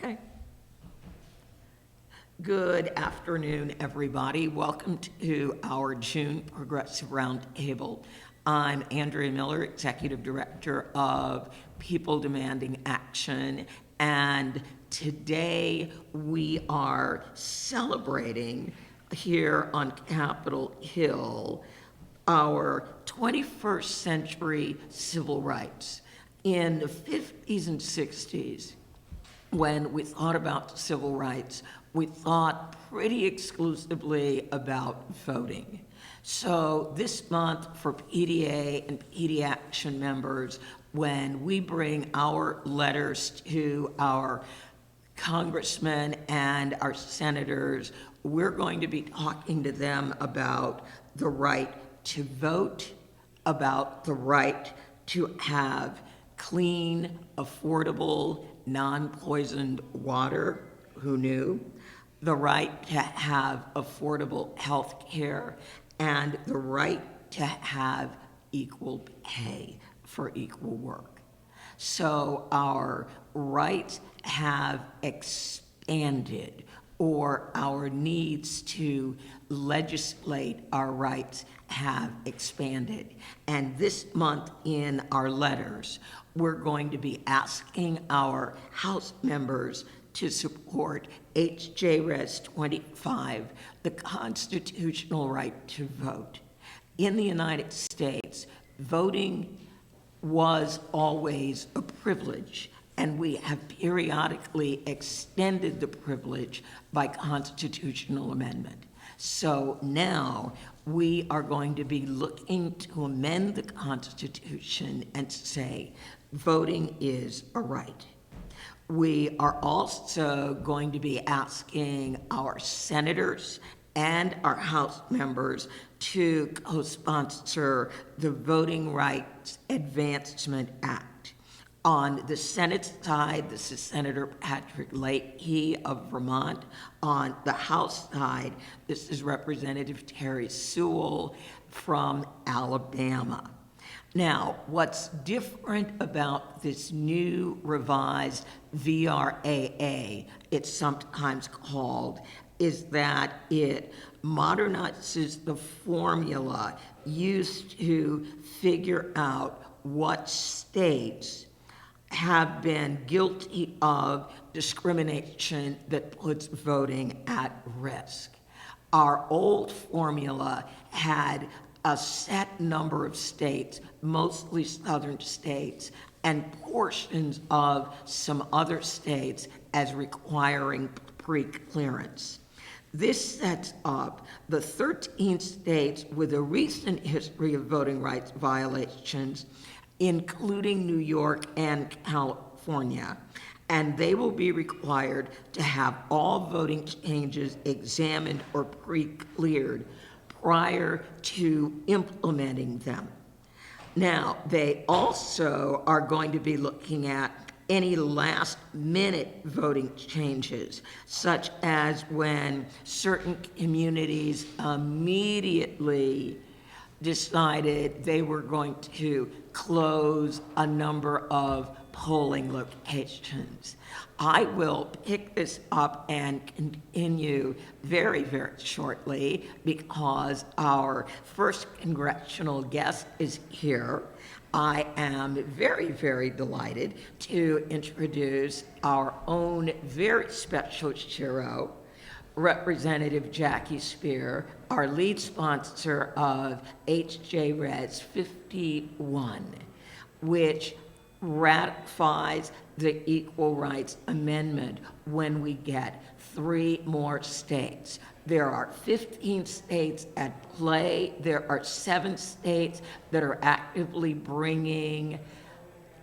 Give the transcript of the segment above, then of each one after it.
Okay. Good afternoon, everybody. Welcome to our June Progressive Roundtable. I'm Andrea Miller, Executive Director of People Demanding Action, and today we are celebrating here on Capitol Hill our 21st century civil rights. In the 50s and 60s, when we thought about civil rights, we thought pretty exclusively about voting. So this month for PDA and PDA Action members, when we bring our letters to our congressmen and our senators, we're going to be talking to them about the right to vote, about the right to have clean, affordable, non-poisoned water, who knew? The right to have affordable health care, and the right to have equal pay for equal work. So our rights have expanded, or our needs to legislate our rights have expanded. And this month in our letters, we're going to be asking our House members to support HJRES 25, the constitutional right to vote. In the United States, voting was always a privilege, and we have periodically extended the privilege by constitutional amendment. So now we are going to be looking to amend the Constitution and say voting is a right. We are also going to be asking our senators and our House members to co-sponsor the Voting Rights Advancement Act. On the Senate side, this is Senator Patrick Leahy of Vermont. On the House side, this is Representative Terry Sewell from Alabama. Now, what's different about this new revised VRAA, it's sometimes called, is that it modernizes the formula used to figure out what states have been guilty of discrimination that puts voting at risk. Our old formula had a set number of states, mostly southern states, and portions of some other states as requiring pre-clearance. This sets up the 13 states with a recent history of voting rights violations, including New York and California, and they will be required to have all voting changes examined or pre-cleared prior to implementing them. Now, they also are going to be looking at any last-minute voting changes, such as when certain communities immediately decided they were going to close a number of polling locations. I will pick this up and continue very, very shortly because our first congressional guest is here. I am very, very delighted to introduce our own very special hero, Representative Jackie Speer, our lead sponsor of HJRES 51, which ratifies the Equal Rights Amendment when we get 3 more states. There are 15 states at play. There are 7 states that are actively bringing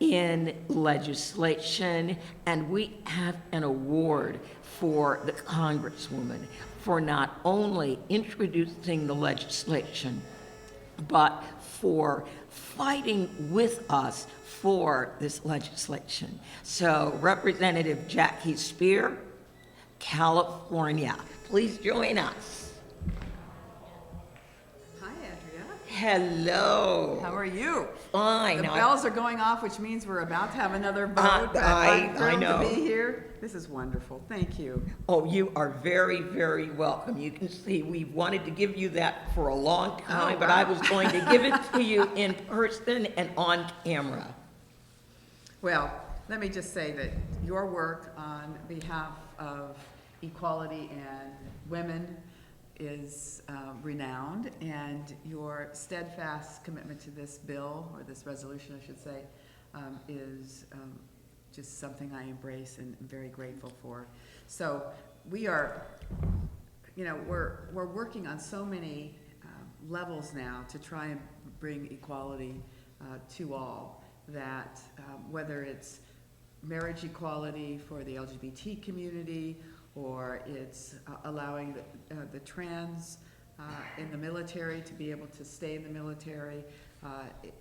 in legislation, and we have an award for the Congresswoman for not only introducing the legislation, but for fighting with us for this legislation. So, Representative Jackie Speer, California, please join us. Hi, Andrea. Hello. How are you? Fine. The Now, bells are going off, which means we're about to have another vote. I I'm thrilled know. to be here. This is wonderful. Thank you. Oh, you are very, very welcome. You can see we wanted to give you that for a long time, but I was going to give it to you in person and on camera. Well, let me just say that your work on behalf of equality and women is renowned, and your steadfast commitment to this bill, or this resolution I should say, is just something I embrace and am very grateful for. So we are, we're working on so many levels now to try and bring equality to all, that whether it's marriage equality for the LGBT community, or it's allowing the trans in the military to be able to stay in the military.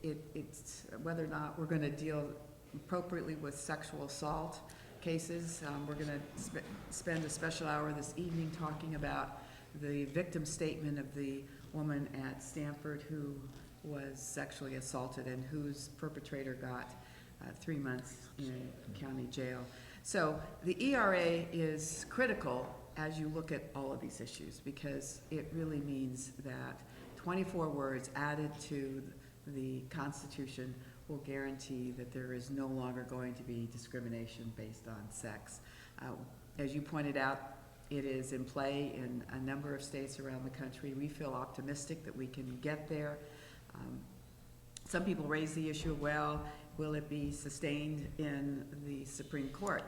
It's whether or not we're going to deal appropriately with sexual assault cases. We're going to spend a special hour this evening talking about the victim statement of the woman at Stanford who was sexually assaulted and whose perpetrator got 3 months in county jail. So the ERA is critical as you look at all of these issues, because it really means that 24 words added to the Constitution will guarantee that there is no longer going to be discrimination based on sex. As you pointed out, it is in play in a number of states around the country. We feel optimistic that we can get there. Some people raise the issue of, well, will it be sustained in the Supreme Court?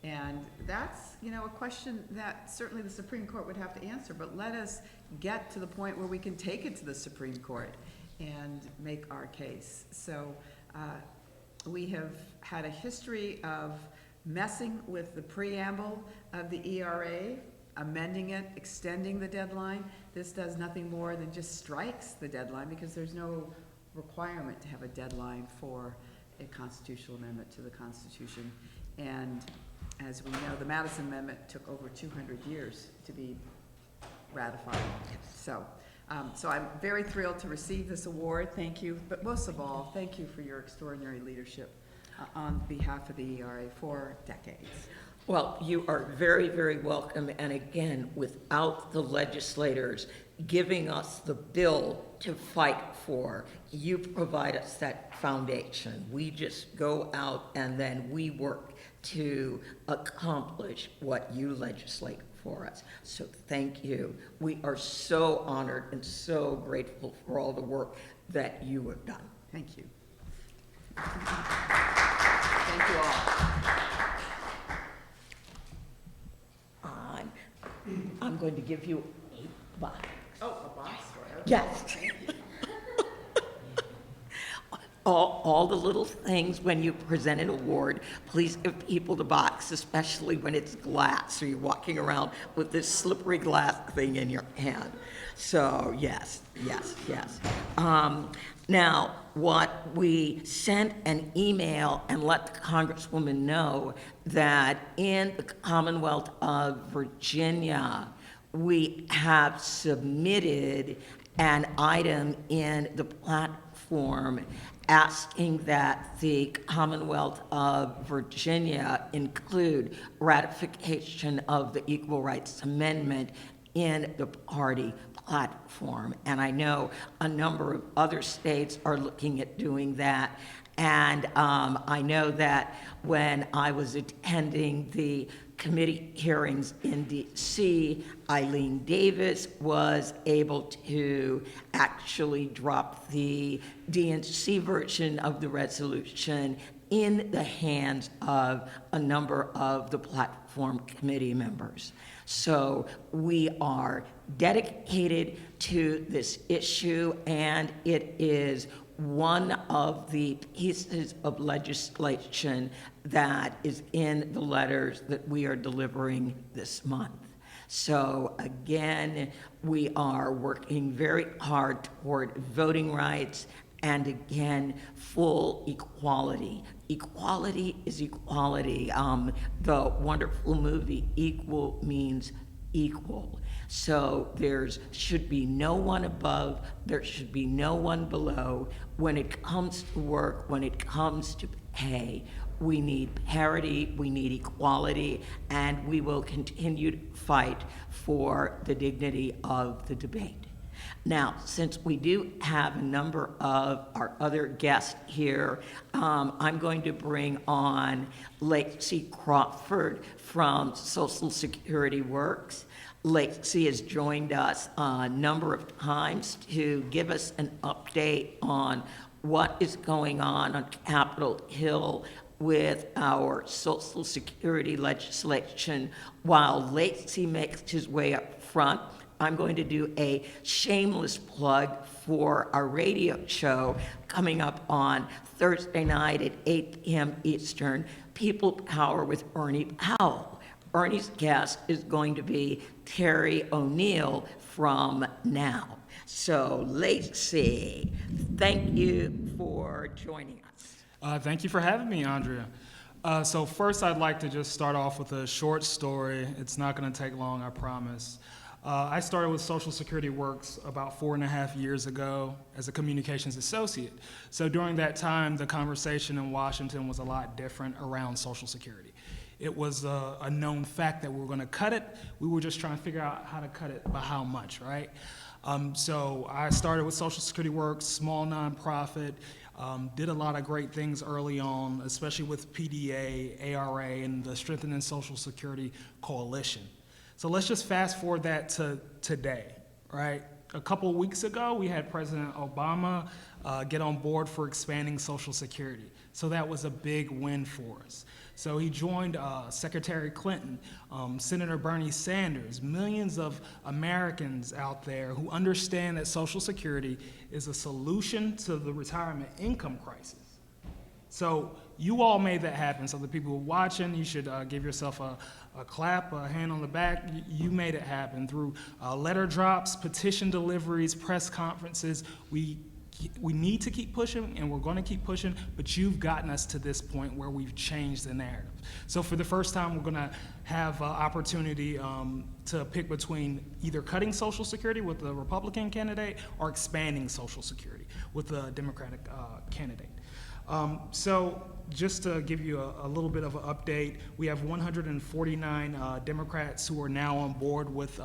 And that's, a question that certainly the Supreme Court would have to answer, but let us get to the point where we can take it to the Supreme Court and make our case. So we have had a history of messing with the preamble of the ERA, amending it, extending the deadline. This does nothing more than just strikes the deadline, because there's no requirement to have a deadline for a constitutional amendment to the Constitution. And as we know, the Madison Amendment took over 200 years to be ratified. So I'm very thrilled to receive this award. Thank you. But most of all, thank you for your extraordinary leadership on behalf of the ERA for decades. Well, you are very, very welcome. And again, without the legislators giving us the bill to fight for, you provide us that foundation. We just go out and then we work to accomplish what you legislate for us. So thank you. We are so honored and so grateful for all the work that you have done. Thank you. Thank you all. I'm going to give you a box. Oh, a box for it. Yes. All the little things when you present an award, please give people the box, especially when it's glass, or you're walking around with this slippery glass thing in your hand. So yes. Now, what we sent an email and let the Congresswoman know that in the Commonwealth of Virginia, we have submitted an item in the platform asking that the Commonwealth of Virginia include ratification of the Equal Rights Amendment in the party platform. And I know a number of other states are looking at doing that. And I know that when I was attending the committee hearings in D.C., Eileen Davis was able to actually drop the DNC version of the resolution in the hands of a number of the platform committee members. So we are dedicated to this issue, and it is one of the pieces of legislation that is in the letters that we are delivering this month. So again, we are working very hard toward voting rights and again, full equality. Equality is equality. The wonderful movie Equal Means equal. So should be no one above, there should be no one below. When it comes to work, when it comes to pay, we need parity, we need equality, and we will continue to fight for the dignity of the debate. Now, since we do have a number of our other guests here, I'm going to bring on Lacey Crawford from Social Security Works. Lacey has joined us a number of times to give us an update on what is going on Capitol Hill with our Social Security legislation. While Lacey makes his way up front, I'm going to do a shameless plug for our radio show coming up on Thursday night at 8 p.m. Eastern, People Power with Ernie Powell. Ernie's guest is going to be Terry O'Neill from Now. So, Lacey, thank you for joining us. Thank you for having me, Andrea. So first, I'd like to just start off with a short story. It's not going to take long, I promise. I started with Social Security Works about 4.5 years ago as a communications associate. So during that time, the conversation in Washington was a lot different around Social Security. It was a known fact that we were going to cut it. We were just trying to figure out how to cut it by how much, right? So I started with Social Security Works, small nonprofit, did a lot of great things early on, especially with PDA, ARA, and the Strengthening Social Security Coalition. So let's just fast forward that to today, right? A couple of weeks ago, we had President Obama get on board for expanding Social Security. So that was a big win for us. So he joined Secretary Clinton, Senator Bernie Sanders, millions of Americans out there who understand that Social Security is a solution to the retirement income crisis. So you all made that happen. So the people who are watching, you should give yourself a clap, a hand on the back. You made it happen through letter drops, petition deliveries, press conferences. We need to keep pushing, and we're going to keep pushing, but you've gotten us to this point where we've changed the narrative. So for the first time, we're going to have opportunity to pick between either cutting Social Security with the Republican candidate or expanding Social Security with the Democratic candidate. So just to give you a little bit of an update, we have 149 Democrats who are now on board with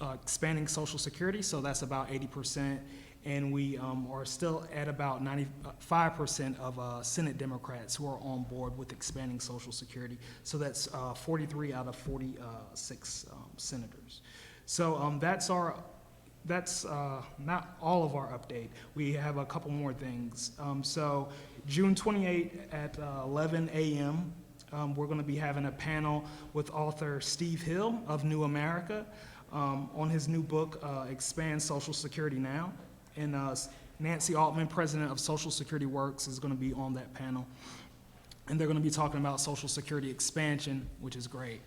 expanding Social Security, so that's about 80%. And we are still at about 95% of Senate Democrats who are on board with expanding Social Security. So that's 43 out of 46 senators. So that's not all of our update. We have a couple more things. So June 28 at 11 a.m., we're going to be having a panel with author Steve Hill of New America on his new book, Expand Social Security Now. And Nancy Altman, president of Social Security Works, is going to be on that panel. And they're going to be talking about Social Security expansion, which is great.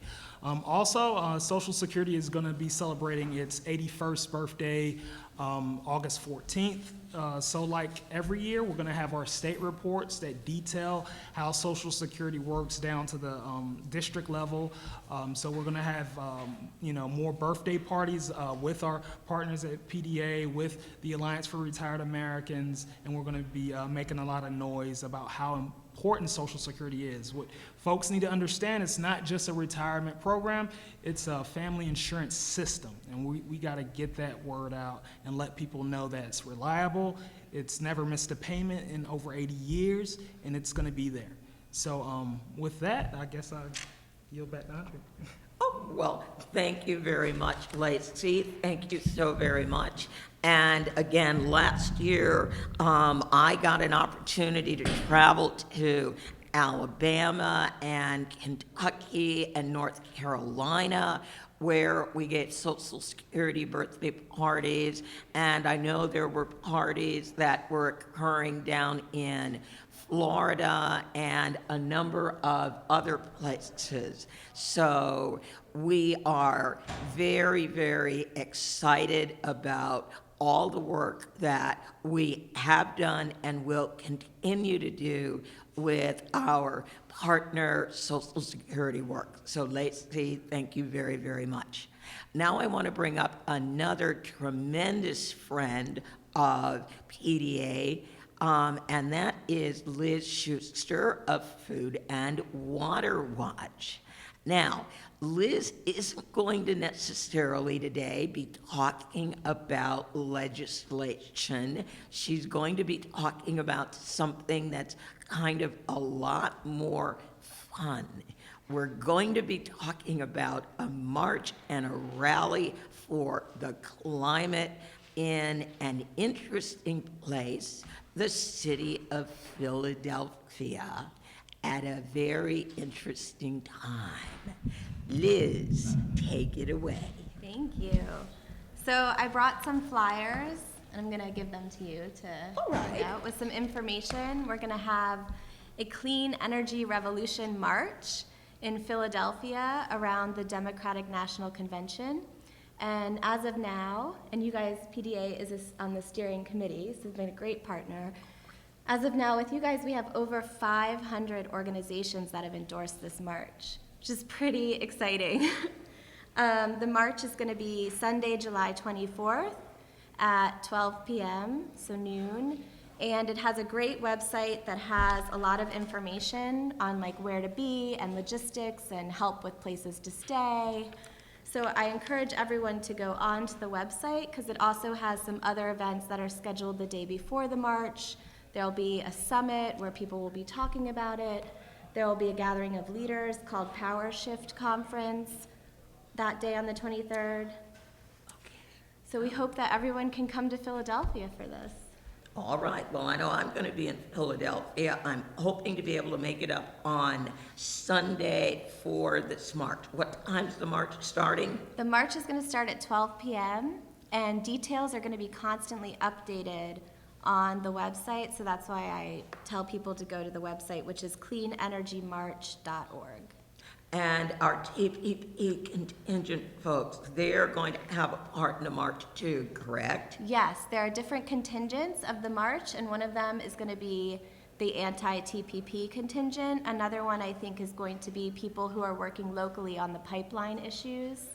Also, Social Security is going to be celebrating its 81st birthday August 14th. So like every year, we're going to have our state reports that detail how Social Security works down to the district level. So we're going to have more birthday parties with our partners at PDA, with the Alliance for Retired Americans, and we're going to be making a lot of noise about how important Social Security is. What folks need to understand, it's not just a retirement program, it's a family insurance system. And we got to get that word out and let people know that it's reliable, it's never missed a payment in over 80 years, and it's going to be there. So with that, I guess I'll yield back to Andre. Oh, well, thank you very much, Lacey. Thank you so very much. And again, last year, I got an opportunity to travel to Alabama and Kentucky and North Carolina, where we gave Social Security birthday parties. And I know there were parties that were occurring down in Florida and a number of other places. So we are very, very excited about all the work that we have done and will continue to do with our partner Social Security Work. So Lacey, thank you very, very much. Now I want to bring up another tremendous friend of PDA, and that is Liz Schuster of Food and Water Watch. Now, Liz isn't going to necessarily today be talking about legislation. She's going to be talking about something that's kind of a lot more fun. We're going to be talking about a march and a rally for the climate in an interesting place, the city of Philadelphia, at a very interesting time. Liz, take it away. Thank you. So I brought some flyers, and I'm going to give them to you to hand out with some information. We're going to have a Clean Energy Revolution March in Philadelphia around the Democratic National Convention. And as of now, and you guys, PDA is on the steering committee, so you've been a great partner. As of now, with you guys, we have over 500 organizations that have endorsed this march, which is pretty exciting. The march is going to be Sunday, July 24th at 12 p.m., so noon. And it has a great website that has a lot of information on like where to be and logistics and help with places to stay. So I encourage everyone to go onto the website because it also has some other events that are scheduled the day before the march. There'll be a summit where people will be talking about it. There will be a gathering of leaders called Power Shift Conference that day on the 23rd. So we hope that everyone can come to Philadelphia for this. All right, well, I know I'm going to be in Philadelphia. I'm hoping to be able to make it up on Sunday for this march. What time's the march starting? The march is going to start at 12 p.m. and details are going to be constantly updated on the website, so that's why I tell people to go to the website, which is cleanenergymarch.org. And our TPP contingent folks, they're going to have a part in the march too, correct? Yes, there are different contingents of the march, and one of them is going to be the anti-TPP contingent. Another one, I think, is going to be people who are working locally on the pipeline issues,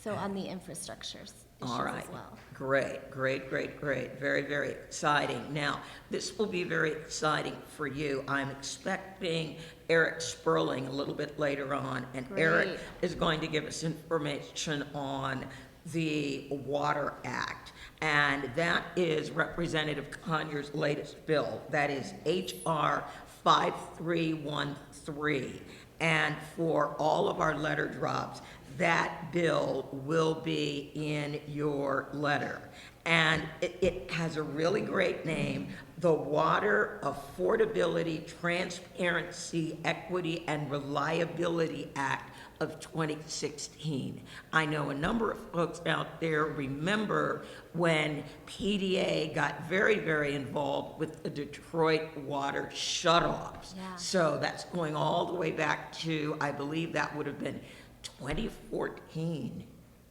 so on the infrastructure issues All right. as well. Great. Very, very exciting. Now, this will be very exciting for you. I'm expecting Eric Sperling a little bit later on, and Great. Eric is going to give us information on the Water Act, and that is Representative Conyers' latest bill. That is H.R. 5313. And for all of our letter drops, that bill will be in your letter. And it has a really great name, the Water Affordability, Transparency, Equity, and Reliability Act of 2016. I know a number of folks out there remember when PDA got very, very involved with the Detroit water shutoffs. Yeah. So that's going all the way back to, I believe that would have been 2014.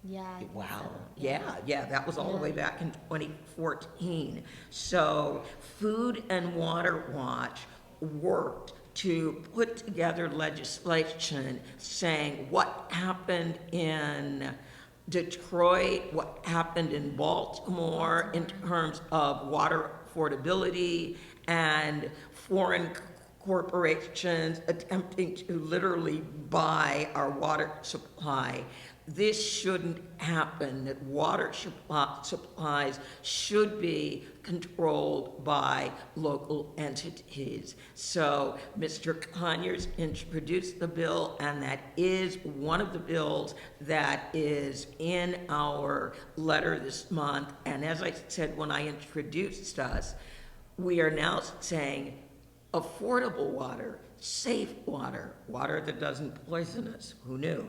Yeah. I think Wow. so. Yeah, that was all the way back in 2014. So Food and Water Watch worked to put together legislation saying what happened in Detroit, what happened in Baltimore in terms of water affordability and foreign corporations attempting to literally buy our water supply. This shouldn't happen, that water supplies should be controlled by local entities. So Mr. Conyers introduced the bill, and that is one of the bills that is in our letter this month. And as I said when I introduced us, we are now saying affordable water, safe water, water that doesn't poison us. Who knew?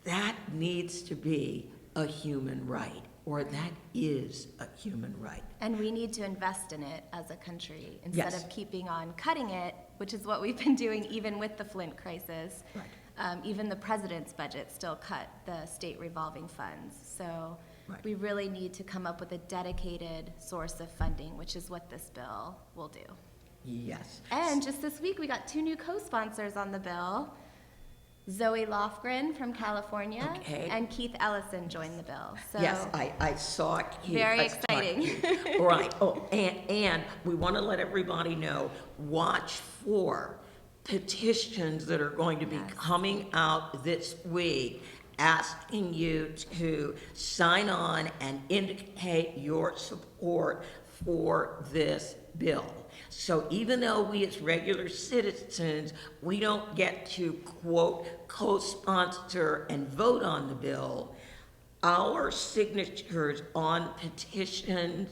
That needs to be a human right, or that is a human right. And we need to invest in it as a country instead Yes. of keeping on cutting it, which is what we've been doing even with the Flint crisis. Right. Even the president's budget still cut the state revolving funds. So Right. we really need to come up with a dedicated source of funding, which is what this bill will do. Yes. And just this week, we got 2 new co-sponsors on the bill. Zoe Lofgren from California, Okay. and Keith Ellison joined the bill. So Yes, I saw it. Very I saw exciting. it. Right. Oh, and we want to let everybody know, watch for petitions that are going to be coming out this week, asking you to sign on and indicate your support for this bill. So even though we as regular citizens, we don't get to, quote, co-sponsor and vote on the bill, our signatures on petitions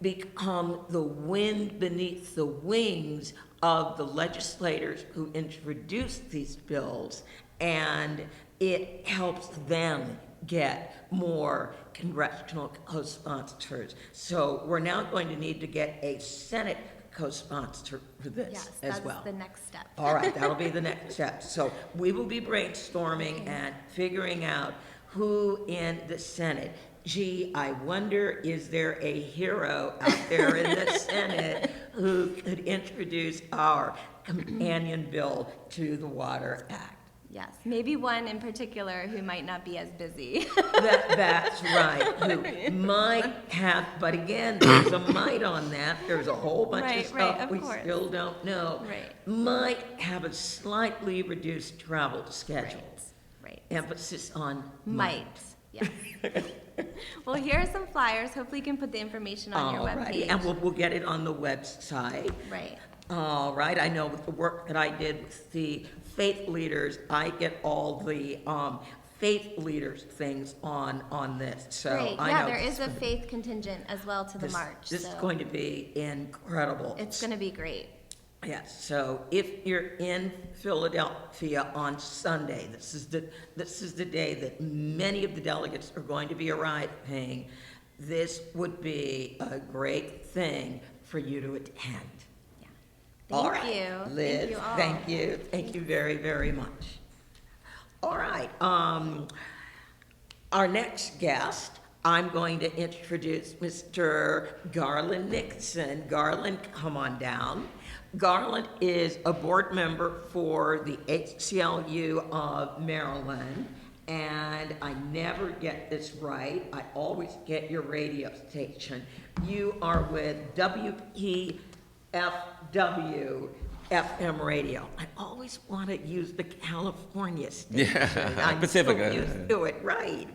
become the wind beneath the wings of the legislators who introduced these bills, and it helps them get more congressional co-sponsors. So we're now going to need to get a Senate co-sponsor for this yes, as that's well. the next step. All right, that'll be the next step. So we will be brainstorming and figuring out who in the Senate. Gee, I wonder, is there a hero out there in the Senate who could introduce our companion bill to the Water Act? Yes, maybe one in particular who might not be as busy. That's right, who might have, but again, there's a might on that. There's a whole bunch Right, of right, stuff of we course. still don't know. Right. Might have a slightly reduced travel schedule. Right. Emphasis on Might. Yes. Well, here are some flyers. Hopefully you can put the information on your All right, webpage. and we'll get it on the website. Right. All right, I know with the work that I did with the faith leaders, I get all the faith leaders things on this, so Great. I Yeah, know there is a faith contingent as well to the march. this is so going to be incredible. it's going to be great. Yes, so if you're in Philadelphia on Sunday, this is the day that many of the delegates are going to be arriving. This would be a great thing for you to attend. Yeah. All Thank right, you. Liz, Thank you all. thank you very, very much. All right, our next guest, I'm going to introduce Mr. Garland Nixon. Garland, come on down. Garland is a board member for the ACLU of Maryland, and I never get this right. I always get your radio station. You are with WPFW FM radio. I always want to use the California station. Yeah, I'm Pacifica. so used to it. Right.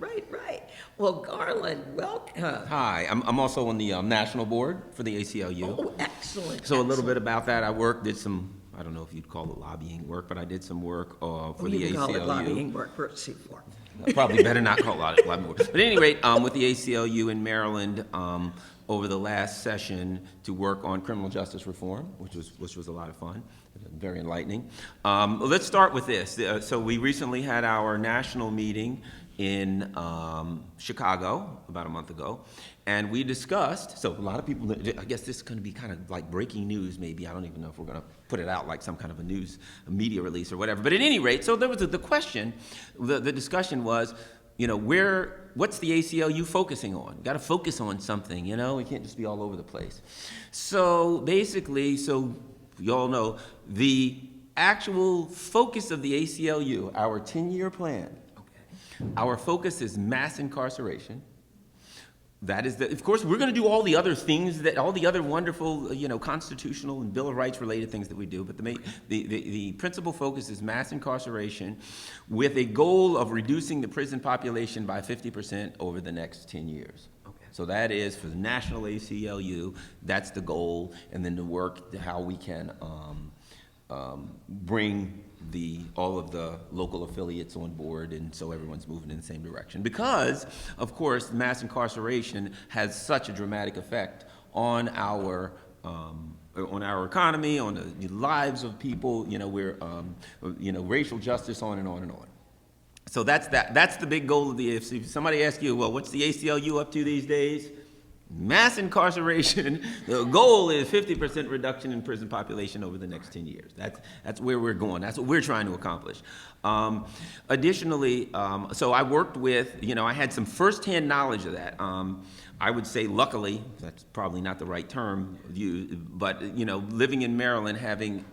Well, Garland, welcome. Hi, I'm also on the national board for the ACLU. Oh, excellent. So a little bit about that. Did some, I don't know if you'd call it lobbying work, but I did some work for the You can call it ACLU. lobbying work for C4. Probably better not call it lobbying work. But at any rate, with the ACLU in Maryland, over the last session to work on criminal justice reform, which was a lot of fun, very enlightening. Let's start with this. So we recently had our national meeting in Chicago about a month ago, and we discussed, so a lot of people, I guess this is going to be kind of like breaking news maybe, I don't even know if we're going to put it out like some kind of a media release or whatever, but at any rate, so there was the question, the discussion was, what's the ACLU focusing on? Got to focus on something, we can't just be all over the place. So basically, you all know, the actual focus of the ACLU, our 10-year plan, our focus is mass incarceration. That is of course, we're going to do all the other things, all the other wonderful, constitutional and Bill of Rights related things that we do, but the principal focus is mass incarceration with a goal of reducing the prison population by 50% over the next 10 years. Okay. So that is for the national ACLU, that's the goal, and then the work, how we can bring all of the local affiliates on board, and so everyone's moving in the same direction. Because, of course, mass incarceration has such a dramatic effect on our economy, on the lives of people. Racial justice, on and on and on. So that's that. That's the big goal of the AFC. If somebody asks you, well, what's the ACLU up to these days? Mass incarceration. The goal is 50% reduction in prison population over the next 10 years. That's where we're going. That's what we're trying to accomplish. Additionally, so I worked with, I had some firsthand knowledge of that. I would say luckily, that's probably not the right term, but living in Maryland, having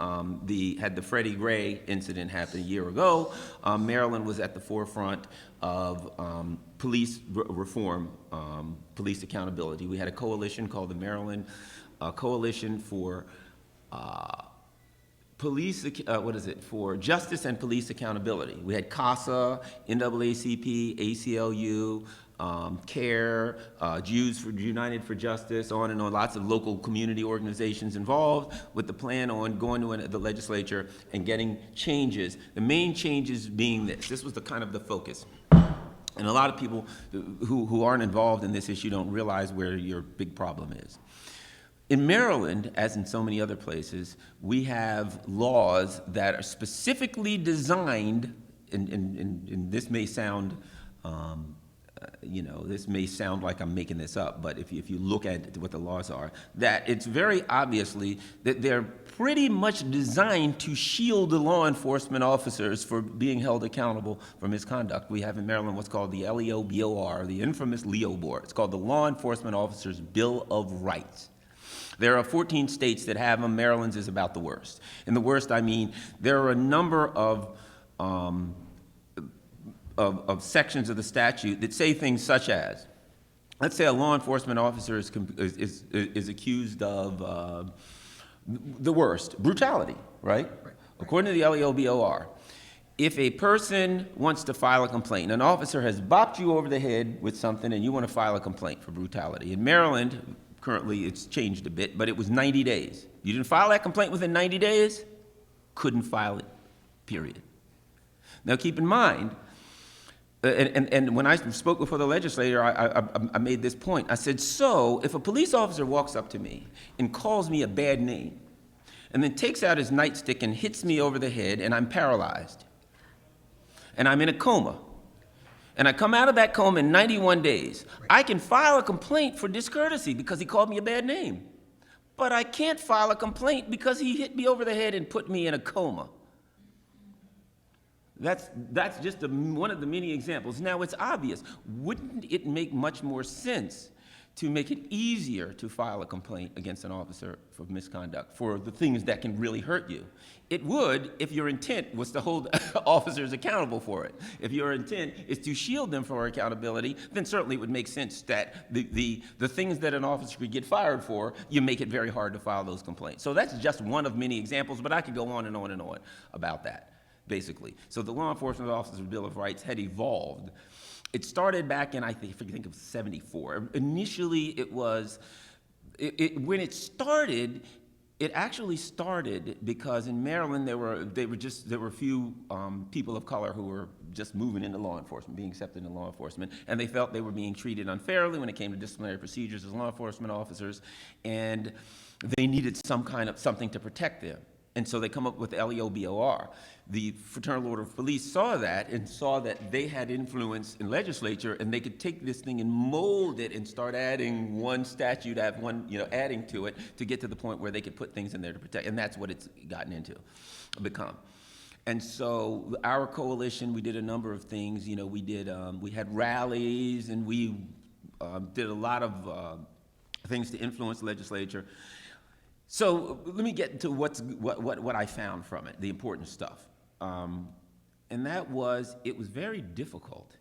had the Freddie Gray incident happen a year ago, Maryland was at the forefront of police reform, police accountability. We had a coalition called the Maryland Coalition for for Justice and Police Accountability. We had CASA, NAACP, ACLU, CARE, Jews United for Justice, on and on, lots of local community organizations involved with the plan on going to the legislature and getting changes. The main changes being this was the kind of the focus. And a lot of people who aren't involved in this issue don't realize where your big problem is. In Maryland, as in so many other places, we have laws that are specifically designed, and this may sound, this may sound like I'm making this up, but if you look at what the laws are, that it's very obviously that they're pretty much designed to shield the law enforcement officers for being held accountable for misconduct. We have in Maryland what's called the LEOBOR, the infamous Leo Board. It's called the Law Enforcement Officers Bill of Rights. There are 14 states that have them. Maryland's is about the worst. And the worst, I mean, there are a number of sections of the statute that say things such as, let's say a law enforcement officer is accused of the worst, brutality, right? According to the LEOBOR, if a person wants to file a complaint, an officer has bopped you over the head with something and you want to file a complaint for brutality. In Maryland, currently it's changed a bit, but it was 90 days. You didn't file that complaint within 90 days, couldn't file it, period. Now keep in mind, and when I spoke before the legislature, I made this point. I said, so if a police officer walks up to me and calls me a bad name, and then takes out his nightstick and hits me over the head, and I'm paralyzed, and I'm in a coma, and I come out of that coma in 91 days, I can file a complaint for discourtesy because he called me a bad name. But I can't file a complaint because he hit me over the head and put me in a coma. That's just one of the many examples. Now, it's obvious. Wouldn't it make much more sense to make it easier to file a complaint against an officer for misconduct, for the things that can really hurt you? It would if your intent was to hold officers accountable for it. If your intent is to shield them from accountability, then certainly it would make sense that the things that an officer could get fired for, you make it very hard to file those complaints. So that's just one of many examples, but I could go on and on and on about that, basically. So the Law Enforcement Officers Bill of Rights had evolved. It started back in, I think it was 74. Initially, it was, when it started, it actually started because in Maryland there were a few people of color who were just moving into law enforcement, being accepted in law enforcement, and they felt they were being treated unfairly when it came to disciplinary procedures as law enforcement officers, and they needed something to protect them. And so they come up with LEOBOR. The Fraternal Order of Police saw that and saw that they had influence in legislature and they could take this thing and mold it and start adding one statute, adding to it to get to the point where they could put things in there to protect. And that's what it's gotten become. And so our coalition, we did a number of things. We had rallies and we did a lot of things to influence the legislature. So let me get to what I found from it, the important stuff. And that was, it was very difficult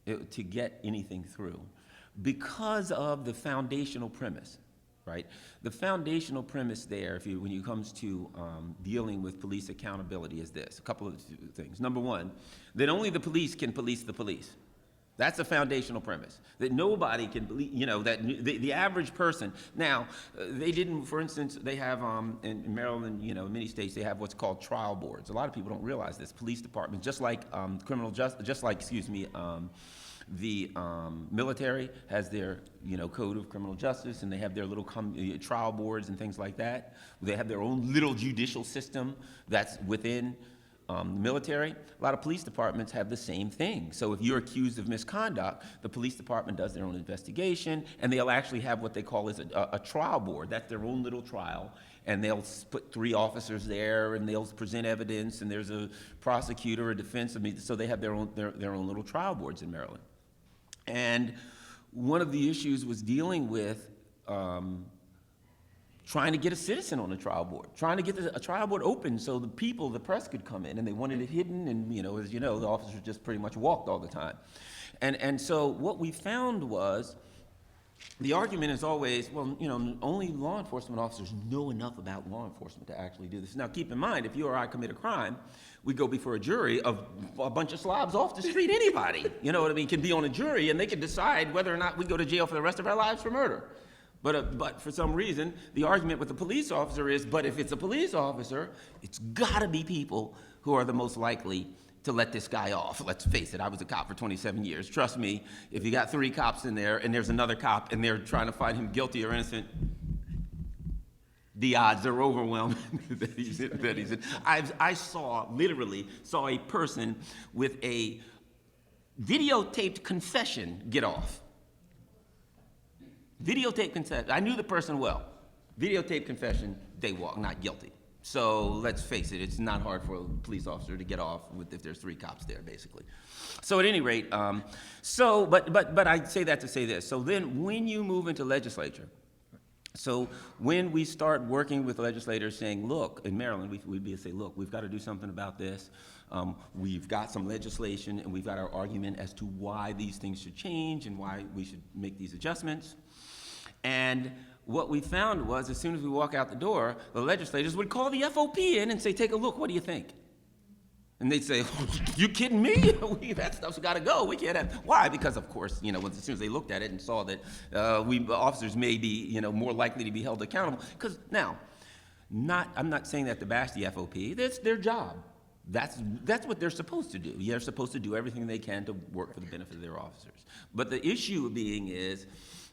to get anything through because of the foundational premise, right? The foundational premise there, when it comes to dealing with police accountability is this, a couple of things. Number one, that only the police can police the police. That's a foundational premise, that nobody can believe, that the average person. Now, they didn't, for instance, they have, in Maryland, in many states, they have what's called trial boards. A lot of people don't realize this. Police departments, just like the military has their, code of criminal justice, and they have their little trial boards and things like that. They have their own little judicial system that's within military. A lot of police departments have the same thing. So if you're accused of misconduct, the police department does their own investigation, and they'll actually have what they call a trial board. That's their own little trial, and they'll put 3 officers there, and they'll present evidence, and there's a prosecutor, a defense. So they have their own little trial boards in Maryland. And one of the issues was dealing with trying to get a citizen on the trial board, trying to get a trial board open so the people, the press, could come in, and they wanted it hidden, and, as you know, the officers just pretty much walked all the time. And so what we found was, the argument is always, well, only law enforcement officers know enough about law enforcement to actually do this. Now, keep in mind, if you or I commit a crime, we go before a jury of a bunch of slobs off the street. Anybody, can be on a jury, and they can decide whether or not we go to jail for the rest of our lives for murder. But for some reason, the argument with the police officer is, but if it's a police officer, it's gotta be people who are the most likely to let this guy off. Let's face it, I was a cop for 27 years. Trust me, if you got 3 cops in there and there's another cop and they're trying to find him guilty or innocent, the odds are overwhelming that he's in. I literally saw a person with a videotaped confession get off. Videotape confession. I knew the person well. Videotape confession, they walk, not guilty. So let's face it, it's not hard for a police officer to get off if there's 3 cops there, basically. So at any rate, but I say that to say this. So then when you move into legislature, so when we start working with legislators saying, look, in Maryland, we'd say, look, we've got to do something about this. We've got some legislation, and we've got our argument as to why these things should change and why we should make these adjustments. And what we found was, as soon as we walk out the door, the legislators would call the FOP in and say, take a look, what do you think? And they'd say, you kidding me? That stuff's got to go. We can't have. Why? Because, of course, as soon as they looked at it and saw that officers may be, more likely to be held accountable. Because now, I'm not saying that to bash the FOP. That's their job. That's what they're supposed to do. They're supposed to do everything they can to work for the benefit of their officers. But the issue being is,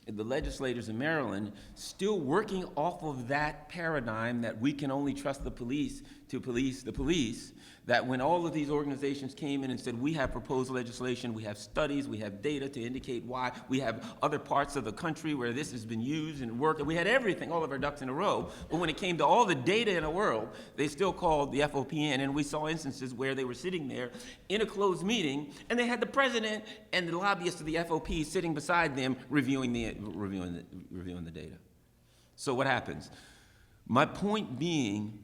the legislators in Maryland still working off of that paradigm that we can only trust the police to police the police, that when all of these organizations came in and said, we have proposed legislation, we have studies, we have data to indicate why, we have other parts of the country where this has been used and worked, and we had everything, all of our ducks in a row, but when it came to all the data in the world, they still called the FOP in, and we saw instances where they were sitting there in a closed meeting, and they had the president and the lobbyists of the FOP sitting beside them reviewing the data. So what happens? My point being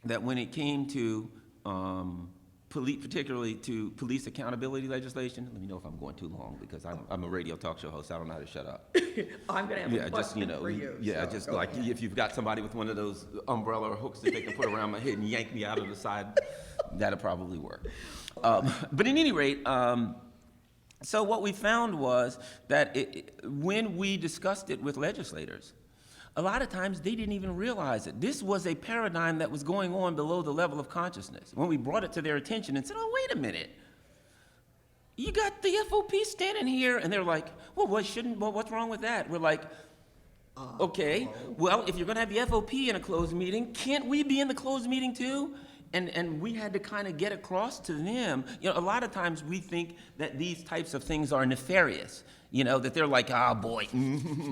that when it came to particularly to police accountability legislation, let me know if I'm going too long because I'm a radio talk show host. I don't know how to shut up. I'm going to have a question for you. Yeah, so just go like ahead. if you've got somebody with one of those umbrella or hooks that they can put around my head and yank me out of the side, that'll probably work. But at any rate, so what we found was that when we discussed it with legislators, a lot of times they didn't even realize it. This was a paradigm that was going on below the level of consciousness. When we brought it to their attention and said, oh, wait a minute. You got the FOP standing here, and they're like, well, what's wrong with that? We're like, okay, well, if you're going to have the FOP in a closed meeting, can't we be in the closed meeting too? And we had to kind of get across to them. A lot of times we think that these types of things are nefarious. That they're like, boy,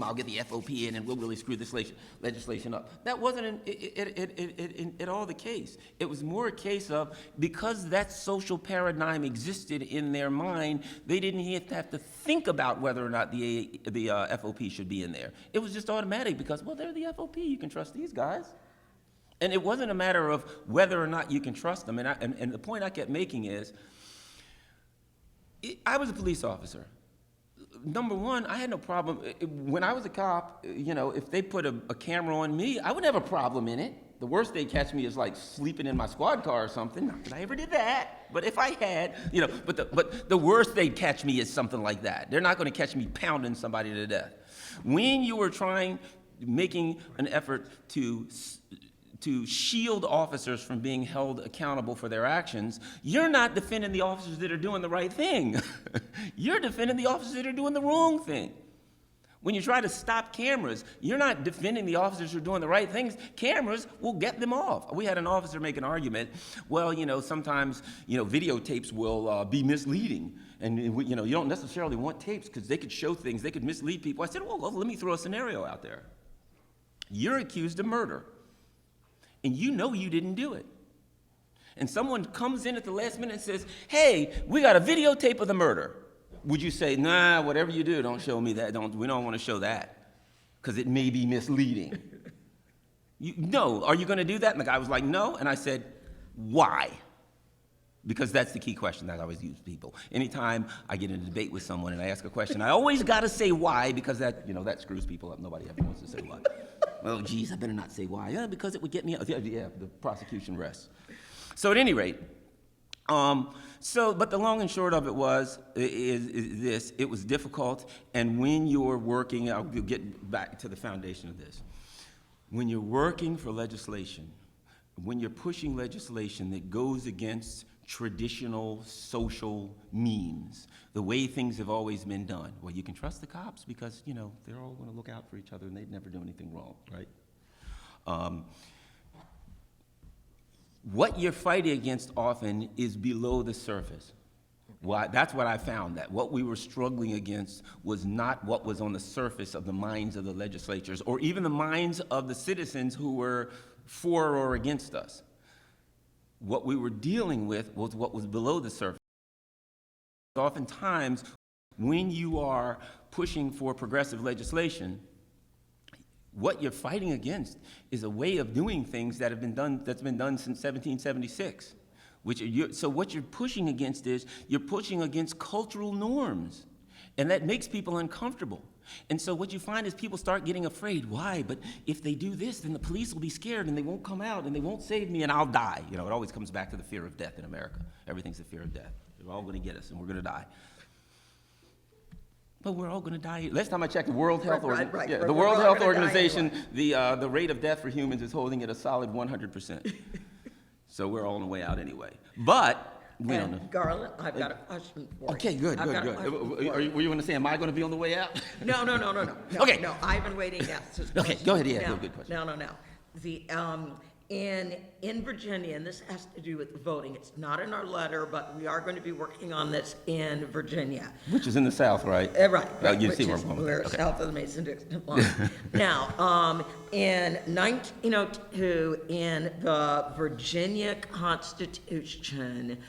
I'll get the FOP in and we'll really screw this legislation up. That wasn't at all the case. It was more a case of, because that social paradigm existed in their mind, they didn't have to think about whether or not the FOP should be in there. It was just automatic because, well, they're the FOP, you can trust these guys. And it wasn't a matter of whether or not you can trust them. And the point I kept making is, I was a police officer. Number one, I had no problem. When I was a cop, if they put a camera on me, I wouldn't have a problem in it. The worst they'd catch me is like sleeping in my squad car or something. Not that I ever did that, but if I had, but the worst they'd catch me is something like that. They're not going to catch me pounding somebody to death. When you were making an effort to shield officers from being held accountable for their actions, you're not defending the officers that are doing the right thing. You're defending the officers that are doing the wrong thing. When you try to stop cameras, you're not defending the officers who are doing the right things. Cameras will get them off. We had an officer make an argument, well, sometimes, videotapes will be misleading. And, you don't necessarily want tapes because they could show things, they could mislead people. I said, well, let me throw a scenario out there. You're accused of murder. And you didn't do it. And someone comes in at the last minute and says, hey, we got a videotape of the murder. would you say, nah, whatever you do, don't show me that. We don't want to show that because it may be misleading. No, are you going to do that? And the guy was like, no. And I said, why? Because that's the key question that I always use people. Anytime I get in a debate with someone and I ask a question, I always got to say why, because that, that screws people up. Nobody ever wants to say why. Well, geez, I better not say why. Yeah, because it would get me, yeah, the prosecution rests. So at any rate, but the long and short of it is this: it was difficult, and when you're working, I'll get back to the foundation of this. When you're working for legislation, when you're pushing legislation that goes against traditional social means, the way things have always been done, well, you can trust the cops because, they're all going to look out for each other and they'd never do anything wrong, right? What you're fighting against often is below the surface. That's what I found, that what we were struggling against was not what was on the surface of the minds of the legislatures or even the minds of the citizens who were for or against us. What we were dealing with was what was below the surface. Oftentimes, when you are pushing for progressive legislation, what you're fighting against is a way of doing things that's been done since 1776. So what you're pushing against is you're pushing against cultural norms, and that makes people uncomfortable. And so what you find is people start getting afraid. Why? But if they do this, then the police will be scared, and they won't come out, and they won't save me, and I'll die. It always comes back to the fear of death in America. Everything's the fear of death. They're all going to get us, and we're going to die. But we're all going to die. Last time I checked, the World Health Organization, the World Health Organization, the rate of death for humans is holding at a solid 100%. So we're all on the way out anyway. But we don't know. Garland, I've got a question for you. Okay, good. Were you going to say, am I going to be on the way out? No. Okay. No, I've been waiting to ask this Okay, question. go ahead. Yeah, Now, good question. No. In Virginia, and this has to do with voting, it's not in our letter, but we are going to be working on this in Virginia. Which is in the South, right? Right. Well, you which see where is I'm going with we're that. Okay. south of the Mason-Dixon line. Now, in 1902, in the Virginia Constitution,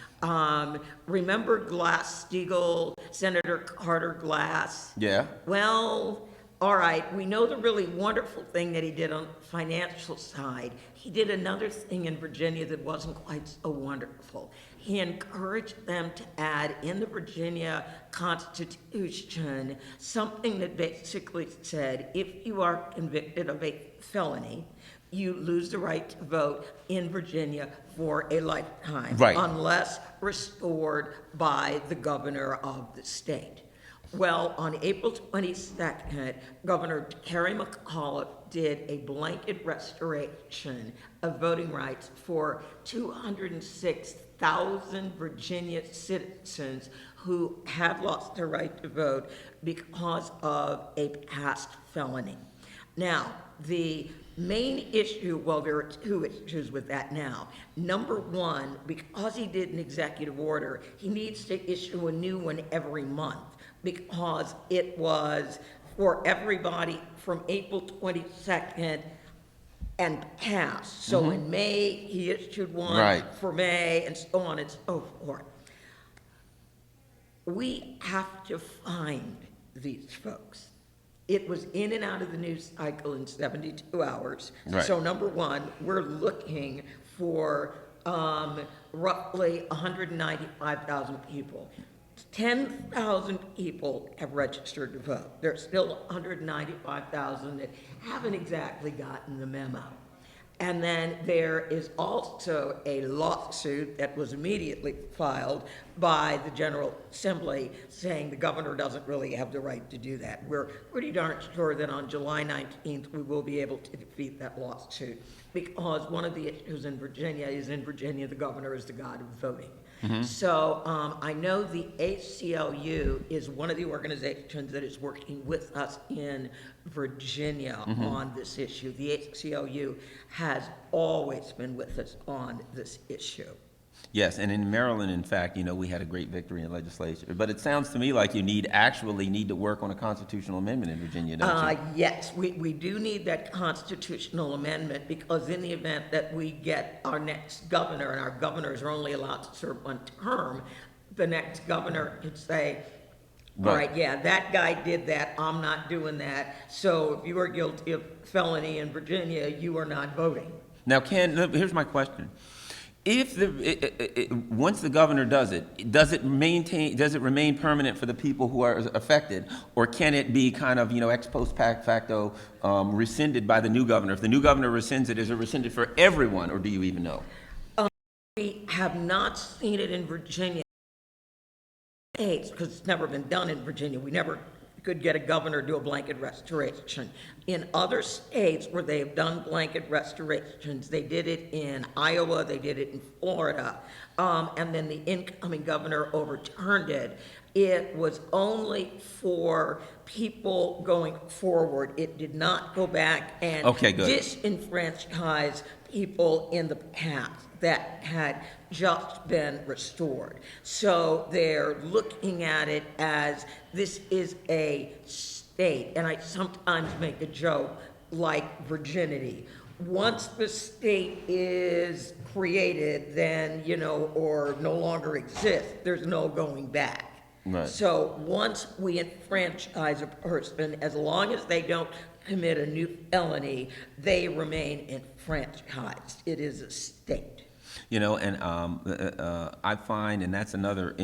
remember Glass-Steagall, Senator Carter Glass? Yeah. Well, all right, we know the really wonderful thing that he did on the financial side. He did another thing in Virginia that wasn't quite so wonderful. He encouraged them to add in the Virginia Constitution something that basically said, if you are convicted of a felony, you lose the right to vote in Virginia for a lifetime, Right. unless restored by the governor of the state. Well, on April 22nd, Governor Terry McAuliffe did a blanket restoration of voting rights for 206,000 Virginia citizens who had lost their right to vote because of a past felony. Now, the main issue, well, there are two issues with that now. Number one, because he did an executive order, he needs to issue a new one every month, because it was for everybody from April 22nd and past. So in May, he issued one Right. for May, and so on and so forth. We have to find these folks. It was in and out of the news cycle in 72 hours. Right. So number one, we're looking for roughly 195,000 people. 10,000 people have registered to vote. There's still 195,000 that haven't exactly gotten the memo. And then there is also a lawsuit that was immediately filed by the General Assembly saying the governor doesn't really have the right to do that. We're pretty darn sure that on July 19th, we will be able to defeat that lawsuit, because one of the issues in Virginia is the governor is the god of voting. So I know the ACLU is one of the organizations that is working with us in Virginia on this issue. The ACLU has always been with us on this issue. Yes, and in Maryland, in fact, we had a great victory in legislature. But it sounds to me like you need to work on a constitutional amendment in Virginia, don't you? Yes, we do need that constitutional amendment, because in the event that we get our next governor, and our governors are only allowed to serve one term, the next governor could say, All right, yeah, that guy did that, I'm not doing that. So if you are guilty of felony in Virginia, you are not voting. Now, here's my question. If once the governor does it, does it remain permanent for the people who are affected? Or can it be kind of, ex post facto rescinded by the new governor? If the new governor rescinds it, is it rescinded for everyone, or do you even know? We have not seen it in Virginia, because it's never been done in Virginia. We never could get a governor to do a blanket restoration. In other states where they've done blanket restorations, they did it in Iowa, they did it in Florida, and then the incoming governor overturned it. It was only for people going forward. It did not go back and disenfranchise people in the past that had just been restored. So they're looking at it as this is a state, and I sometimes make a joke like virginity. Once the state is created, then, or no longer exists, there's no going back. Right. So once we enfranchise a person, as long as they don't commit a new felony, they remain enfranchised. It is a state. I find, and that's another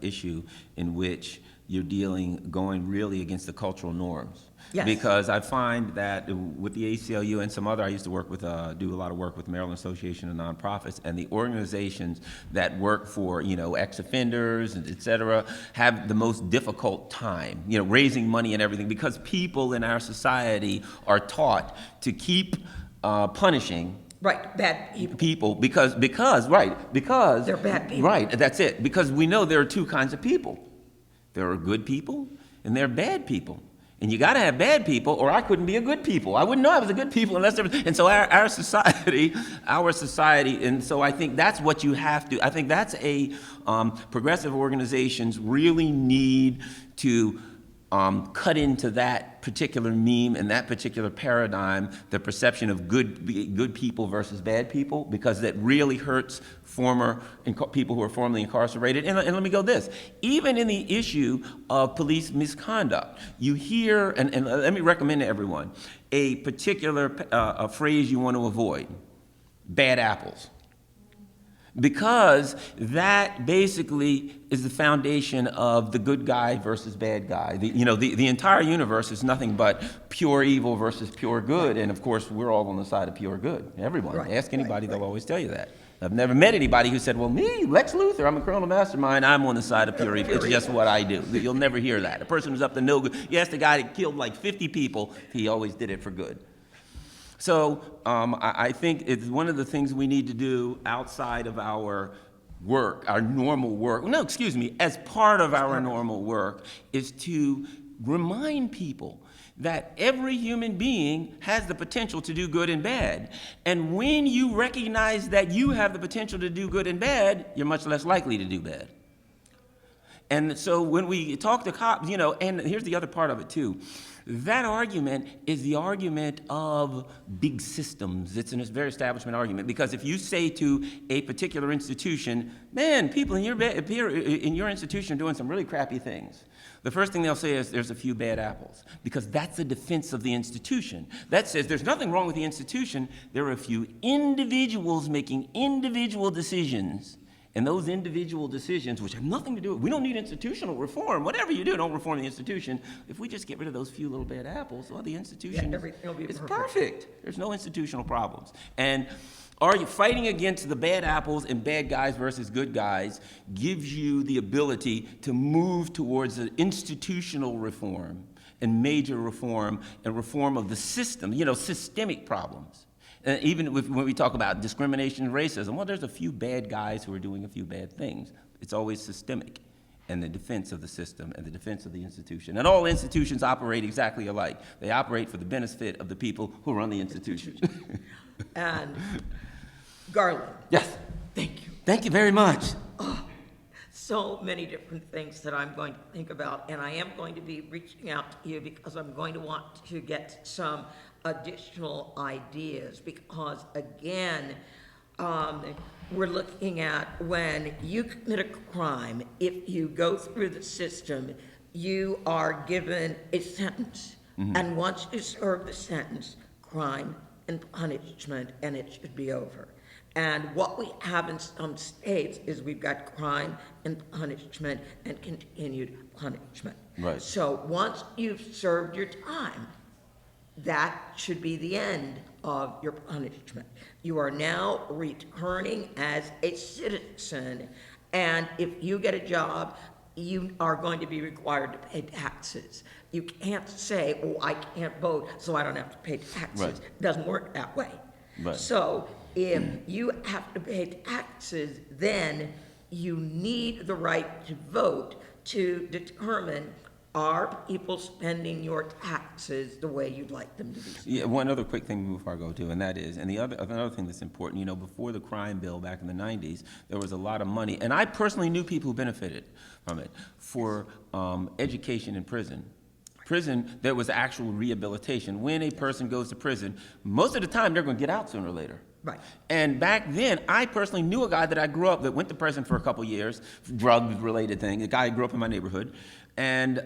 issue in which you're going really against the cultural norms. Yes. Because I find that with the ACLU and some other, I used to do a lot of work with Maryland Association of Nonprofits, and the organizations that work for, ex-offenders, et cetera, have the most difficult time, raising money and everything, because people in our society are taught to keep punishing Right, bad people. because They're bad people. Right, that's it. Because we know there are two kinds of people. There are good people and there are bad people. And you got to have bad people, or I couldn't be a good people. I wouldn't know I was a good people unless there was. And so our society, and so I think that's what you have to. I think that's progressive organizations really need to cut into that particular meme and that particular paradigm, the perception of good people versus bad people, because that really hurts people who are formerly incarcerated. And let me go this. Even in the issue of police misconduct, you hear, and let me recommend to everyone, a particular a phrase you want to avoid: bad apples. Because that basically is the foundation of the good guy versus bad guy. The entire universe is nothing but pure evil versus pure good, and of course we're all on the side of pure good. Everyone. Right, Ask anybody, right. They'll always tell you that. I've never met anybody who said, well, me, Lex Luthor, I'm a criminal mastermind, I'm on the side of pure evil. It's just what I do. You'll never hear that. A person who's up to no good. You ask the guy that killed like 50 people, he always did it for good. So I think it's one of the things we need to do outside of our work, our normal work. No, excuse me, as part of our normal work, is to remind people that every human being has the potential to do good and bad. And when you recognize that you have the potential to do good and bad, you're much less likely to do bad. And so when we talk to cops, and here's the other part of it too. That argument is the argument of big systems. It's a very establishment argument, because if you say to a particular institution, man, people in your institution are doing some really crappy things, the first thing they'll say is there's a few bad apples, because that's a defense of the institution. That says there's nothing wrong with the institution, there are a few individuals making individual decisions. And those individual decisions, which have nothing to do with, we don't need institutional reform. Whatever you do, don't reform the institution. If we just get rid of those few little bad apples, well, the institution is perfect. There's no institutional problems. And are you fighting against the bad apples and bad guys versus good guys gives you the ability to move towards an institutional reform and major reform and reform of the system, systemic problems. Even when we talk about discrimination and racism, well, there's a few bad guys who are doing a few bad things. It's always systemic, and the defense of the system and the defense of the institution. And all institutions operate exactly alike. They operate for the benefit of the people who run the institution. And Garland. Yes. Thank you. Thank you very much. So many different things that I'm going to think about, and I am going to be reaching out to you because I'm going to want to get some additional ideas, because again, we're looking at when you commit a crime, if you go through the system, you are given a sentence. And once you serve the sentence, crime and punishment, and it should be over. And what we have in some states is we've got crime and punishment and continued punishment. Right. So once you've served your time, that should be the end of your punishment. You are now returning as a citizen, and if you get a job, you are going to be required to pay taxes. You can't say, oh, I can't vote, so I don't have to pay taxes. Right. It doesn't work that way. Right. So if you have to pay taxes, then you need the right to vote to determine, are people spending your taxes the way you'd like them to be spent? Yeah, one other quick thing before I go to, and that is, and another thing that's important, you know, before the crime bill back in the 90s, there was a lot of money, and I personally knew people who benefited from it, for education in prison. Prison, there was actual rehabilitation. When a person goes to prison, most of the time they're going to get out sooner or later. Right. And back then, I personally knew a guy that I grew up, that went to prison for a couple years, drug-related thing, a guy who grew up in my neighborhood, and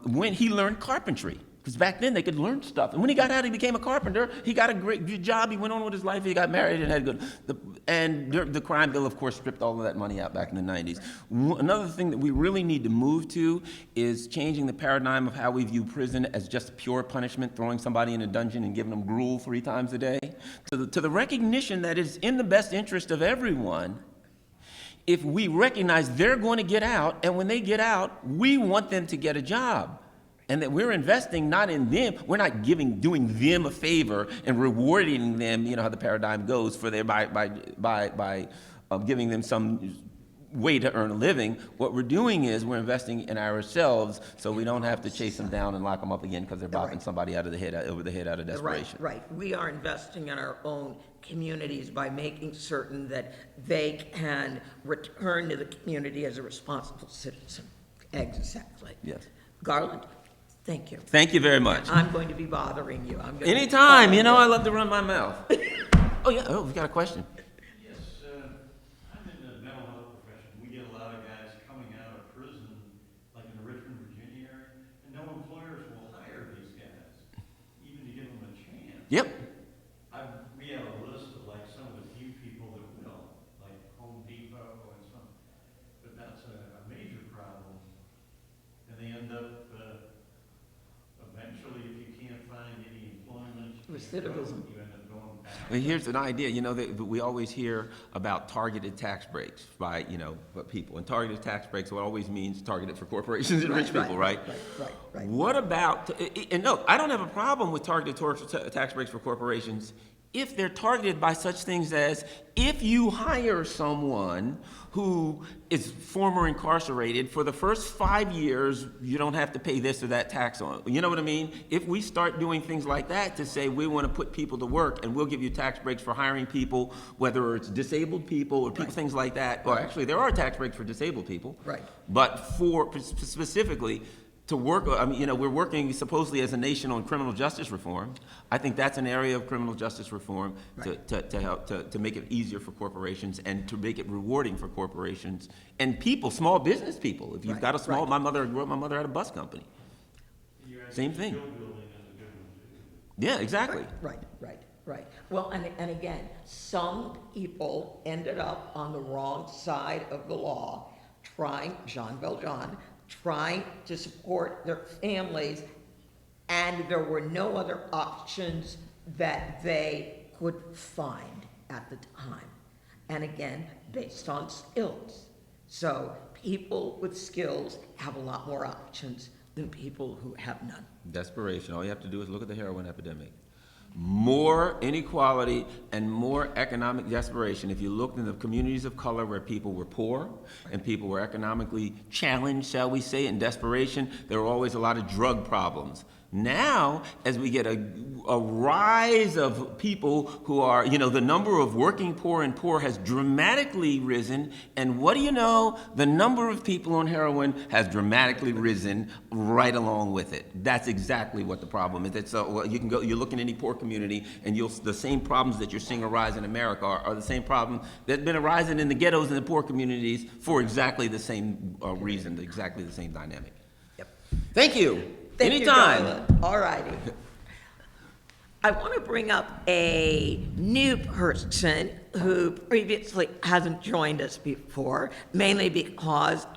when he learned carpentry, because back then they could learn stuff. And when he got out, he became a carpenter. He got a great job. He went on with his life. He got married and had good. The crime bill, of course, stripped all of that money out back in the 90s. Another thing that we really need to move to is changing the paradigm of how we view prison as just pure punishment, throwing somebody in a dungeon and giving them gruel 3 times a day, to the recognition that it's in the best interest of everyone. If we recognize they're going to get out, and when they get out, we want them to get a job. And that we're investing not in them, we're not doing them a favor and rewarding them, you know how the paradigm goes, for their by giving them some way to earn a living. What we're doing is we're investing in ourselves, so we don't have to chase them down and lock them up again because they're bopping somebody over the head out of desperation. Right. We are investing in our own communities by making certain that they can return to the community as a responsible citizen. Exactly. Yes. Garland, thank you. Thank you very much. I'm going to be bothering you. I'm going Anytime, you know I love to run my mouth. Oh yeah, we got a question. Yes, I'm in the mental health profession. We get a lot of guys coming out of prison, like in the Richmond, Virginia area, and no employers will hire these guys, even to give them a chance. Yep. We have a list of like some of the few people that will, like Home Depot and some, but that's a major problem. And they end up, eventually, if you can't find any employment, Recidivism. you end up going back. Well, here's an idea, you know, that we always hear about targeted tax breaks by, you know, people. And targeted tax breaks, what always means targeted for corporations and rich people, right? Right. What about, and no, I don't have a problem with targeted tax breaks for corporations if they're targeted by such things as, if you hire someone who is former incarcerated, for the first 5 years, you don't have to pay this or that tax on. You know what I mean? If we start doing things like that to say we want to put people to work and we'll give you tax breaks for hiring people, whether it's disabled people or people, things like that. Well, actually, there are tax breaks for disabled people. Right. But for specifically, to work, I mean, you know, we're working supposedly as a nation on criminal justice reform. I think that's an area of criminal justice reform to help to make it easier for corporations and to make it rewarding for corporations and people, small business people. If you've got a small, my mother had a bus company. Same thing. Skill building is a good one too. Yeah, exactly. Right. Well, and again, some people ended up on the wrong side of the law, Jean Valjean, trying to support their families, and there were no other options that they could find at the time. And again, based on skills. So people with skills have a lot more options than people who have none. Desperation. All you have to do is look at the heroin epidemic. More inequality and more economic desperation. If you looked in the communities of color where people were poor and people were economically challenged, shall we say, in desperation, there were always a lot of drug problems. Now, as we get a rise of people who are, you know, the number of working poor and poor has dramatically risen, and what do you know? The number of people on heroin has dramatically risen right along with it. That's exactly what the problem is. You can go, you look in any poor community, and the same problems that you're seeing arise in America are the same problems that have been arising in the ghettos and the poor communities for exactly the same reason, exactly the same dynamic. Yep. Thank you. Thank you, Anytime. darling. All righty. I want to bring up a new person who previously hasn't joined us before, mainly because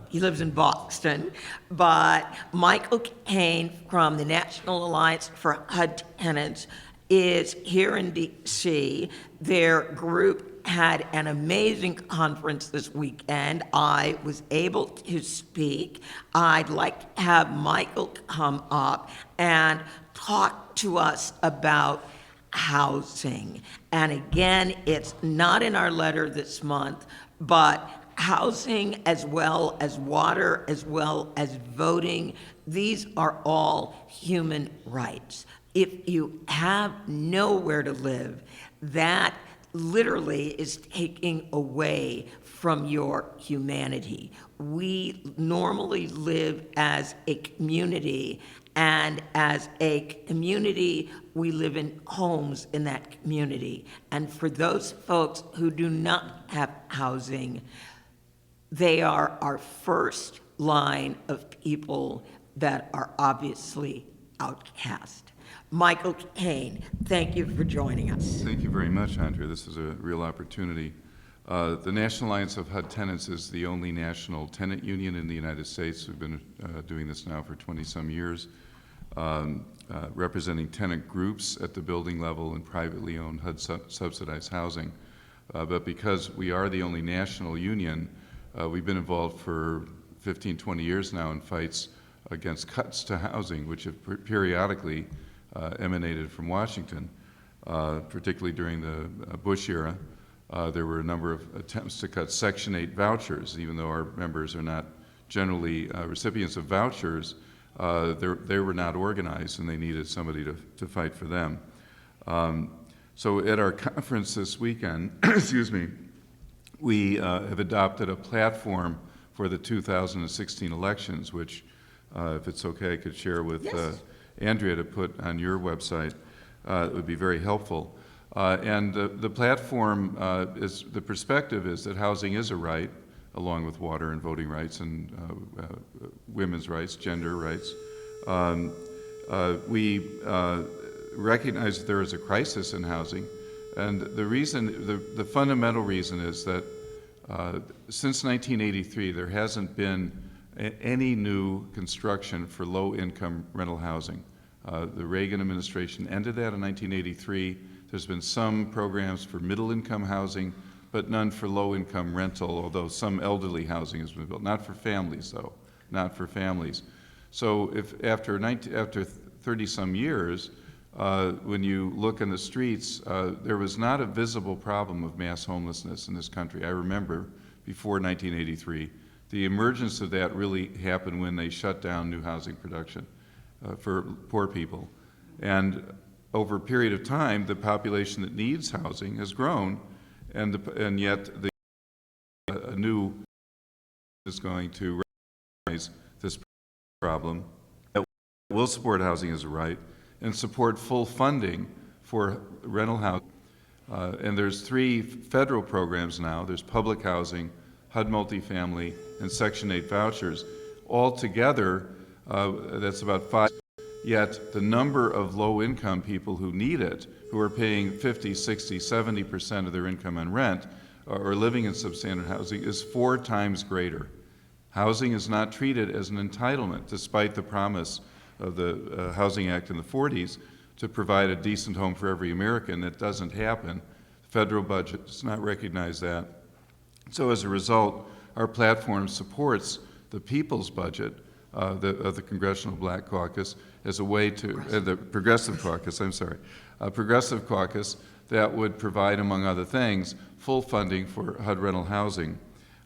he lives in Boston. But Michael Kane from the National Alliance for HUD Tenants is here in DC. Their group had an amazing conference this weekend. I was able to speak. I'd like to have Michael come up and talk to us about housing. And again, it's not in our letter this month, but housing as well as water, as well as voting, these are all human rights. If you have nowhere to live, that literally is taking away from your humanity. We normally live as a community, and as a community, we live in homes in that community. And for those folks who do not have housing, they are our first line of people that are obviously outcast. Michael Kane, thank you for joining us. Thank you very much, Andrea. This is a real opportunity. The National Alliance of HUD Tenants is the only national tenant union in the United States. We've been doing this now for 20-some years, representing tenant groups at the building level and privately owned HUD subsidized housing. But because we are the only national union, we've been involved for 15, 20 years now in fights against cuts to housing, which have periodically emanated from Washington, particularly during the Bush era. There were a number of attempts to cut Section 8 vouchers, even though our members are not generally recipients of vouchers. They were not organized, and they needed somebody to fight for them. So at our conference this weekend, excuse me, we have adopted a platform for the 2016 elections, which, if it's okay, I could share with Andrea to put on your website. It would be very helpful. And the platform the perspective is that housing is a right, along with water and voting rights and women's rights, gender rights. We recognize that there is a crisis in housing, and the fundamental reason is that since 1983, there hasn't been any new construction for low-income rental housing. The Reagan administration ended that in 1983. There's been some programs for middle-income housing, but none for low-income rental, although some elderly housing has been built. Not for families, though, not for families. So if after 30-some years, when you look in the streets, there was not a visible problem of mass homelessness in this country. I remember before 1983, the emergence of that really happened when they shut down new housing production for poor people. And over a period of time, the population that needs housing has grown, and yet a new is going to recognize this problem, that will support housing as a right, and support full funding for rental housing. And there's 3 federal programs now. There's public housing, HUD multifamily, and Section 8 vouchers. Altogether, that's about 5. Yet the number of low-income people who need it, who are paying 50, 60, 70% of their income on rent, or living in substandard housing, is 4 times greater. Housing is not treated as an entitlement, despite the promise of the Housing Act in the 40s to provide a decent home for every American. That doesn't happen. The federal budget does not recognize that. So as a result, our platform supports the people's budget of the Congressional Black Caucus as a way to, the Progressive Caucus, I'm sorry, Progressive Caucus that would provide, among other things, full funding for HUD rental housing.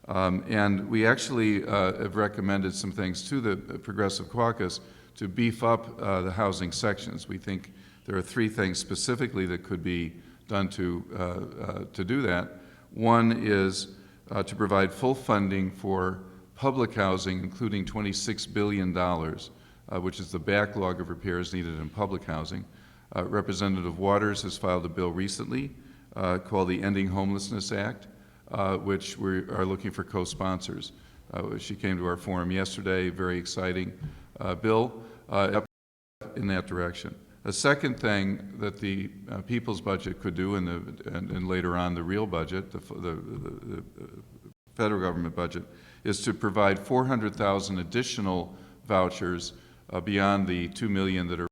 And we actually have recommended some things to the Progressive Caucus to beef up the housing sections. We think there are 3 things specifically that could be done to do that. One is to provide full funding for public housing, including $26 billion, which is the backlog of repairs needed in public housing. Representative Waters has filed a bill recently called the Ending Homelessness Act, which we are looking for co-sponsors. She came to our forum yesterday, very exciting bill in that direction. A second thing that the people's budget could do, and later on the real budget, the federal government budget, is to provide 400,000 additional vouchers beyond the 2 million that are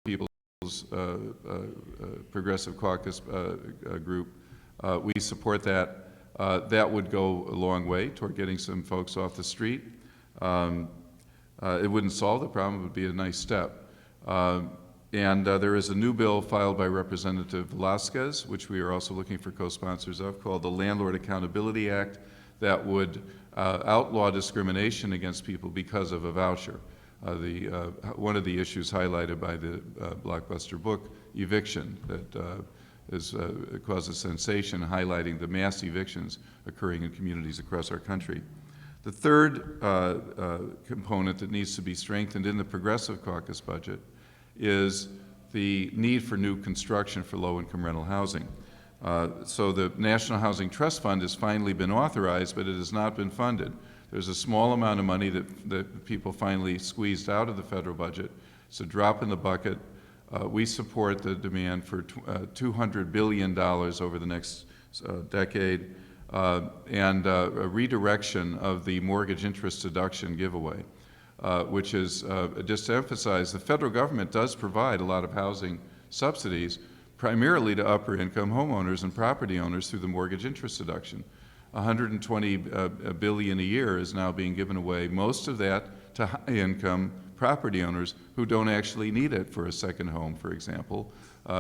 People's Progressive Caucus group. We support that. That would go a long way toward getting some folks off the street. It wouldn't solve the problem, it would be a nice step. There is a new bill filed by Representative Velasquez, which we are also looking for co-sponsors of, called the Landlord Accountability Act, that would outlaw discrimination against people because of a voucher. One of the issues highlighted by the blockbuster book, eviction, that has caused a sensation highlighting the mass evictions occurring in communities across our country. The third component that needs to be strengthened in the Progressive Caucus budget is the need for new construction for low-income rental housing. So the National Housing Trust Fund has finally been authorized, but it has not been funded. There's a small amount of money that people finally squeezed out of the federal budget. It's a drop in the bucket. We support the demand for $200 billion over the next decade and a redirection of the mortgage interest deduction giveaway, which is, just to emphasize, the federal government does provide a lot of housing subsidies, primarily to upper income homeowners and property owners through the mortgage interest deduction. $120 billion a year is now being given away, most of that to high income property owners who don't actually need it for a second home, for example,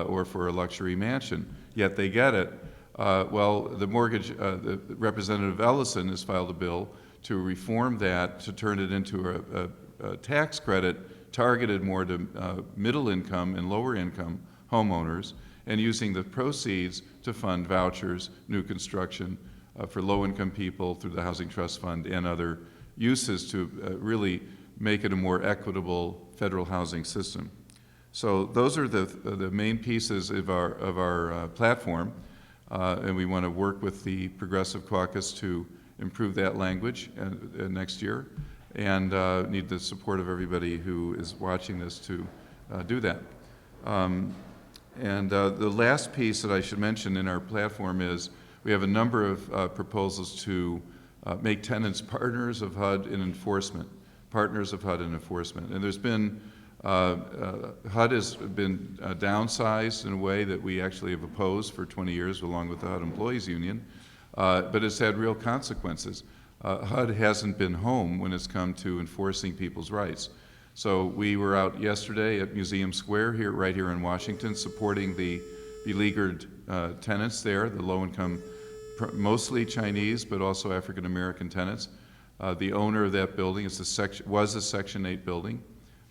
or for a luxury mansion, yet they get it. The Representative Ellison has filed a bill to reform that, to turn it into a tax credit targeted more to middle income and lower income homeowners, and using the proceeds to fund vouchers, new construction for low income people through the Housing Trust Fund and other uses to really make it a more equitable federal housing system. So those are the main pieces of our platform, and we want to work with the Progressive Caucus to improve that language next year, and need the support of everybody who is watching this to do that. The last piece that I should mention in our platform is we have a number of proposals to make tenants partners of HUD in enforcement. And there's been, HUD has been downsized in a way that we actually have opposed for 20 years along with the HUD Employees Union, but it's had real consequences. HUD hasn't been home when it's come to enforcing people's rights. So we were out yesterday at Museum Square right here in Washington, supporting the beleaguered tenants there, the low-income, mostly Chinese, but also African-American tenants. The owner of that building was a Section 8 building.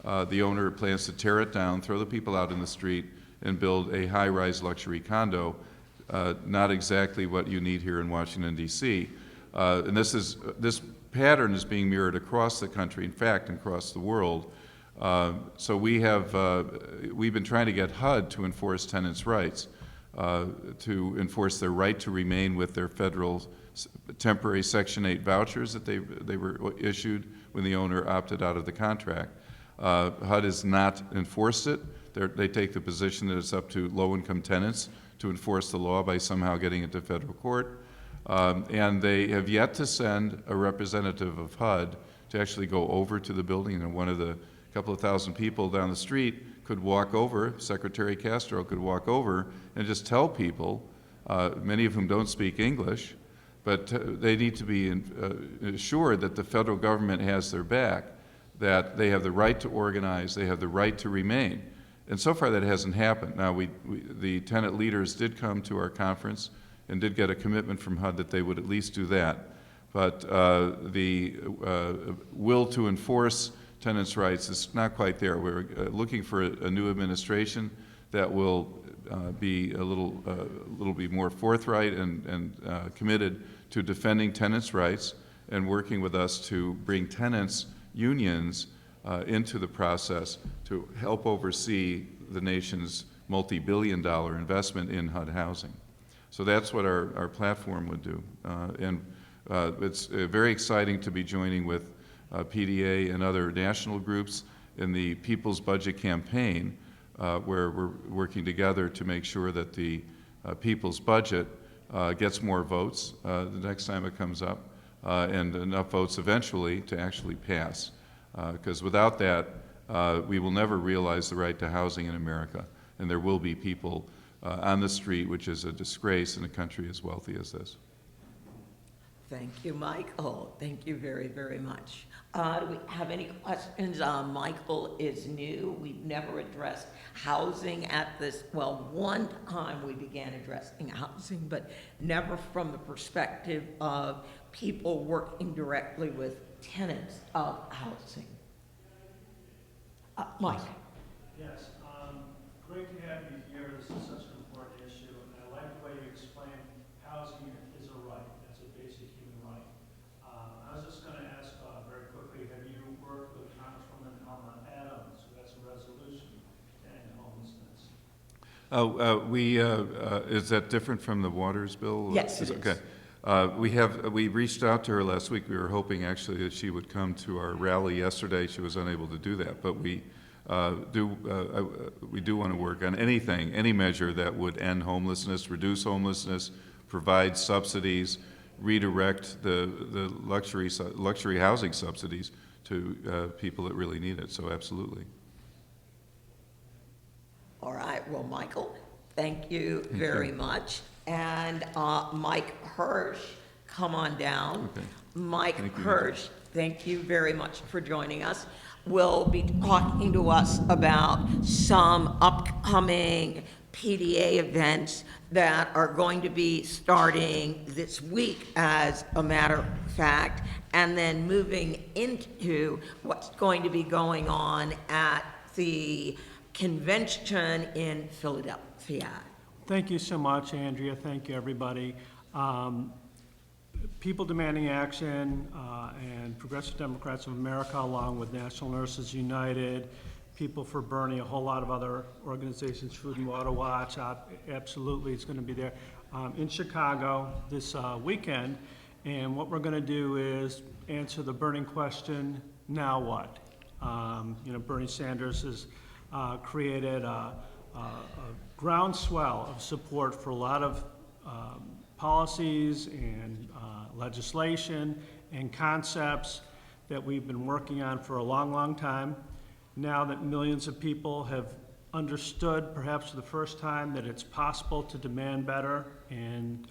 The owner plans to tear it down, throw the people out in the street, and build a high-rise luxury condo, not exactly what you need here in Washington, D.C. And this pattern is being mirrored across the country, in fact, across the world. So we've been trying to get HUD to enforce tenants' rights, to enforce their right to remain with their federal temporary Section 8 vouchers that they were issued when the owner opted out of the contract. HUD has not enforced it. They take the position that it's up to low-income tenants to enforce the law by somehow getting it to federal court. And they have yet to send a representative of HUD to actually go over to the building, and one of the couple of thousand people down the street could walk over, Secretary Castro could walk over and just tell people, many of whom don't speak English, but they need to be assured that the federal government has their back, that they have the right to organize, they have the right to remain. And so far that hasn't happened. Now, the tenant leaders did come to our conference and did get a commitment from HUD that they would at least do that. But the will to enforce tenants' rights is not quite there. We're looking for a new administration that will be a little bit more forthright and committed to defending tenants' rights and working with us to bring tenants' unions into the process to help oversee the nation's multi-billion-dollar investment in HUD housing. So that's what our platform would do. It's very exciting to be joining with PDA and other national groups in the People's Budget Campaign, where we're working together to make sure that the People's Budget gets more votes the next time it comes up, and enough votes eventually to actually pass. Because without that, we will never realize the right to housing in America, and there will be people on the street, which is a disgrace in a country as wealthy as this. Thank you, Michael. Thank you very, very much. Do we have any questions? Michael is new. We've never addressed housing at this, well, one time we began addressing housing, but never from the perspective of people working directly with tenants of housing. Mike. Yes, great to have you here. This is such an important issue, and I like the way you explain housing is a right. It's a basic human right. I was just going to ask very quickly, have you worked with Congresswoman Alma Adams, who has a resolution to end homelessness? Is that different from the Waters bill? Yes, it is. Okay. We reached out to her last week. We were hoping actually that she would come to our rally yesterday. She was unable to do that, but we do want to work on anything, any measure that would end homelessness, reduce homelessness, provide subsidies, redirect the luxury housing subsidies to people that really need it. So absolutely. All right, well, Michael, thank you very much. And Mike Hirsch, come on down. Okay. Mike Thank you. Hirsch, thank you very much for joining us. Will be talking to us about some upcoming PDA events that are going to be starting this week, as a matter of fact, and then moving into what's going to be going on at the convention in Philadelphia. Thank you so much, Andrea. Thank you, everybody. People Demanding Action and Progressive Democrats of America, along with National Nurses United, People for Bernie, a whole lot of other organizations, Food and Water Watch, absolutely, it's going to be there in Chicago this weekend. And what we're going to do is answer the burning question, now what? Bernie Sanders has created a groundswell of support for a lot of policies and legislation and concepts that we've been working on for a long, long time. Now that millions of people have understood, perhaps for the first time, that it's possible to demand better and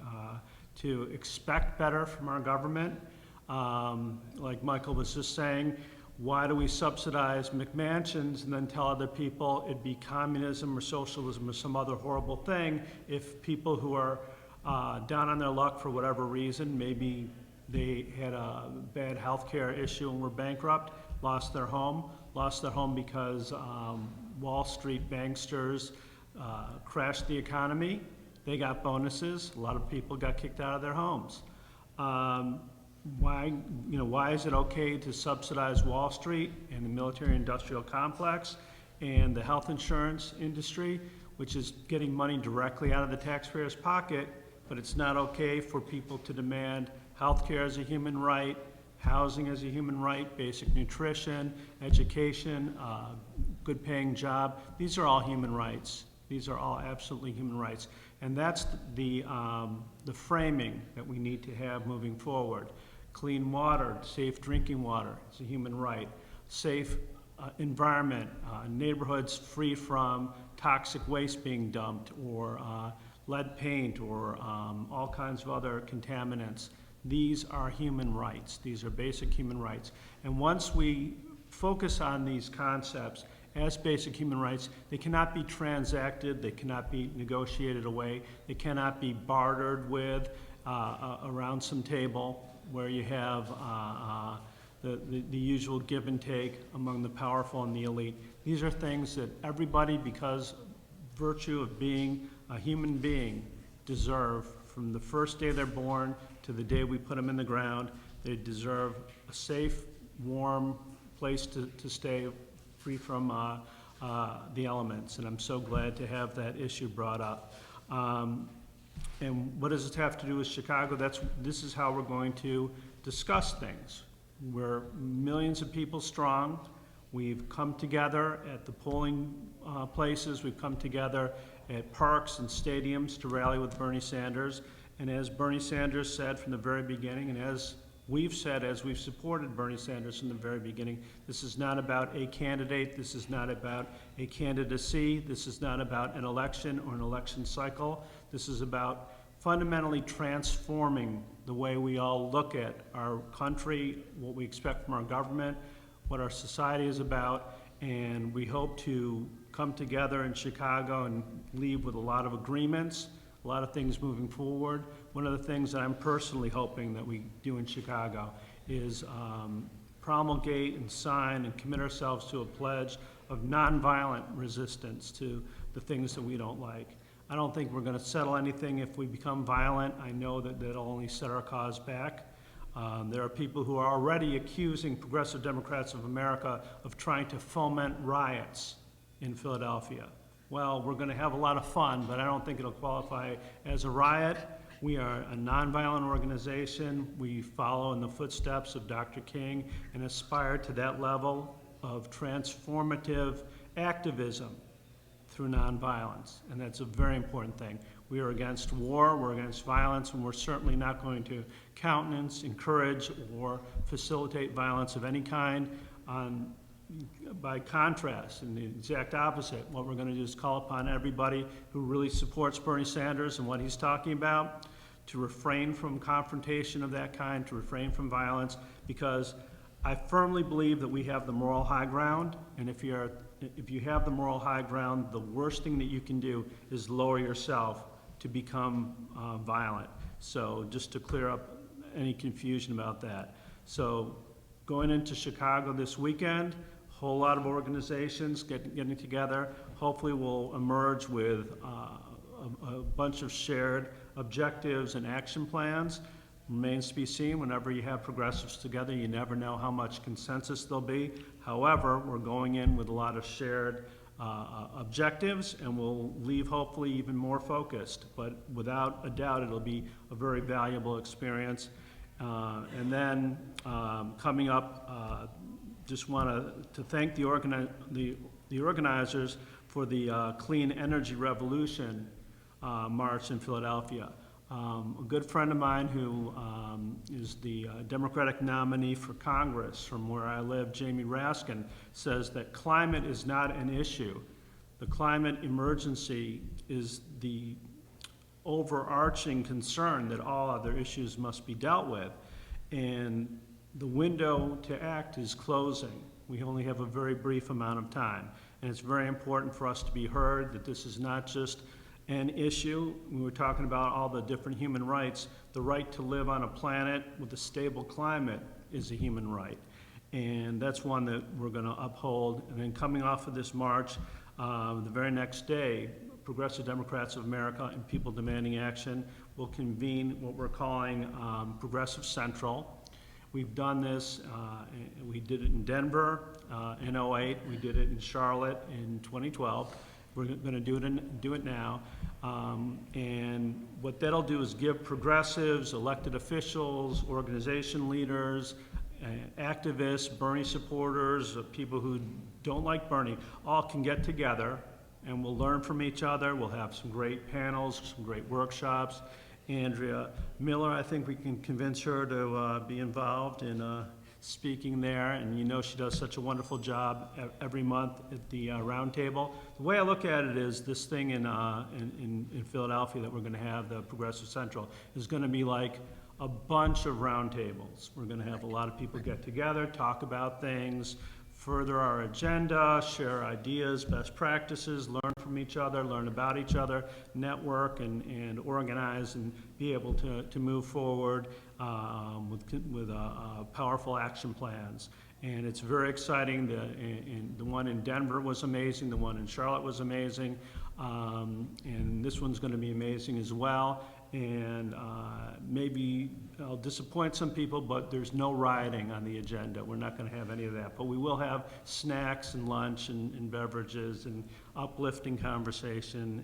to expect better from our government. Like Michael was just saying, why do we subsidize McMansions and then tell other people it'd be communism or socialism or some other horrible thing if people who are down on their luck for whatever reason, maybe they had a bad health care issue and were bankrupt, lost their home because Wall Street banksters crashed the economy. They got bonuses. A lot of people got kicked out of their homes. Why is it okay to subsidize Wall Street and the military-industrial complex and the health insurance industry, which is getting money directly out of the taxpayer's pocket, but it's not okay for people to demand health care as a human right, housing as a human right, basic nutrition, education, good paying job. These are all human rights. These are all absolutely human rights. And that's the framing that we need to have moving forward. Clean water, safe drinking water, it's a human right. Safe environment, neighborhoods free from toxic waste being dumped or lead paint or all kinds of other contaminants. These are human rights. These are basic human rights. And once we focus on these concepts as basic human rights, they cannot be transacted, they cannot be negotiated away, they cannot be bartered with around some table where you have the usual give and take among the powerful and the elite. These are things that everybody, because virtue of being a human being, deserve from the first day they're born to the day we put them in the ground. They deserve a safe, warm place to stay, free from the elements, and I'm so glad to have that issue brought up. And what does it have to do with Chicago? This is how we're going to discuss things. We're millions of people strong. We've come together at the polling places. We've come together at parks and stadiums to rally with Bernie Sanders. And as Bernie Sanders said from the very beginning, and as we've said, as we've supported Bernie Sanders from the very beginning, this is not about a candidate. This is not about a candidacy. This is not about an election or an election cycle. This is about fundamentally transforming the way we all look at our country, what we expect from our government, what our society is about, and we hope to come together in Chicago and leave with a lot of agreements, a lot of things moving forward. One of the things that I'm personally hoping that we do in Chicago is promulgate and sign and commit ourselves to a pledge of nonviolent resistance to the things that we don't like. I don't think we're going to settle anything if we become violent. I know that that'll only set our cause back. There are people who are already accusing Progressive Democrats of America of trying to foment riots in Philadelphia. Well, we're going to have a lot of fun, but I don't think it'll qualify as a riot. We are a nonviolent organization. We follow in the footsteps of Dr. King and aspire to that level of transformative activism through nonviolence, and that's a very important thing. We are against war, we're against violence, and we're certainly not going to countenance, encourage, or facilitate violence of any kind. By contrast, and the exact opposite, what we're going to do is call upon everybody who really supports Bernie Sanders and what he's talking about to refrain from confrontation of that kind, to refrain from violence, because I firmly believe that we have the moral high ground, and if you have the moral high ground, the worst thing that you can do is lower yourself to become violent. So just to clear up any confusion about that. So going into Chicago this weekend, a whole lot of organizations getting together. Hopefully we'll emerge with a bunch of shared objectives and action plans. Remains to be seen. Whenever you have progressives together, you never know how much consensus there'll be. However, we're going in with a lot of shared objectives, and we'll leave hopefully even more focused. But without a doubt, it'll be a very valuable experience. And then coming up, just want to thank the organizers for the Clean Energy Revolution March in Philadelphia. A good friend of mine who is the Democratic nominee for Congress from where I live, Jamie Raskin, says that climate is not an issue. The climate emergency is the overarching concern that all other issues must be dealt with. And the window to act is closing. We only have a very brief amount of time. And it's very important for us to be heard that this is not just an issue. We were talking about all the different human rights. The right to live on a planet with a stable climate is a human right. And that's one that we're going to uphold. And then coming off of this march, the very next day, Progressive Democrats of America and People Demanding Action will convene what we're calling Progressive Central. We've done this, we did it in Denver in 2008, we did it in Charlotte in 2012. We're going to do it now. And what that'll do is give progressives, elected officials, organization leaders, activists, Bernie supporters, people who don't like Bernie, all can get together and we'll learn from each other. We'll have some great panels, some great workshops. Andrea Miller, I think we can convince her to be involved in speaking there, and you know she does such a wonderful job every month at the Roundtable. The way I look at it is this thing in Philadelphia that we're going to have, the Progressive Central, is going to be like a bunch of roundtables. We're going to have a lot of people get together, talk about things, further our agenda, share ideas, best practices, learn from each other, learn about each other, network and organize and be able to move forward with powerful action plans. And it's very exciting. The one in Denver was amazing. The one in Charlotte was amazing. And this one's going to be amazing as well. And maybe I'll disappoint some people, but there's no rioting on the agenda. We're not going to have any of that. But we will have snacks and lunch and beverages and uplifting conversation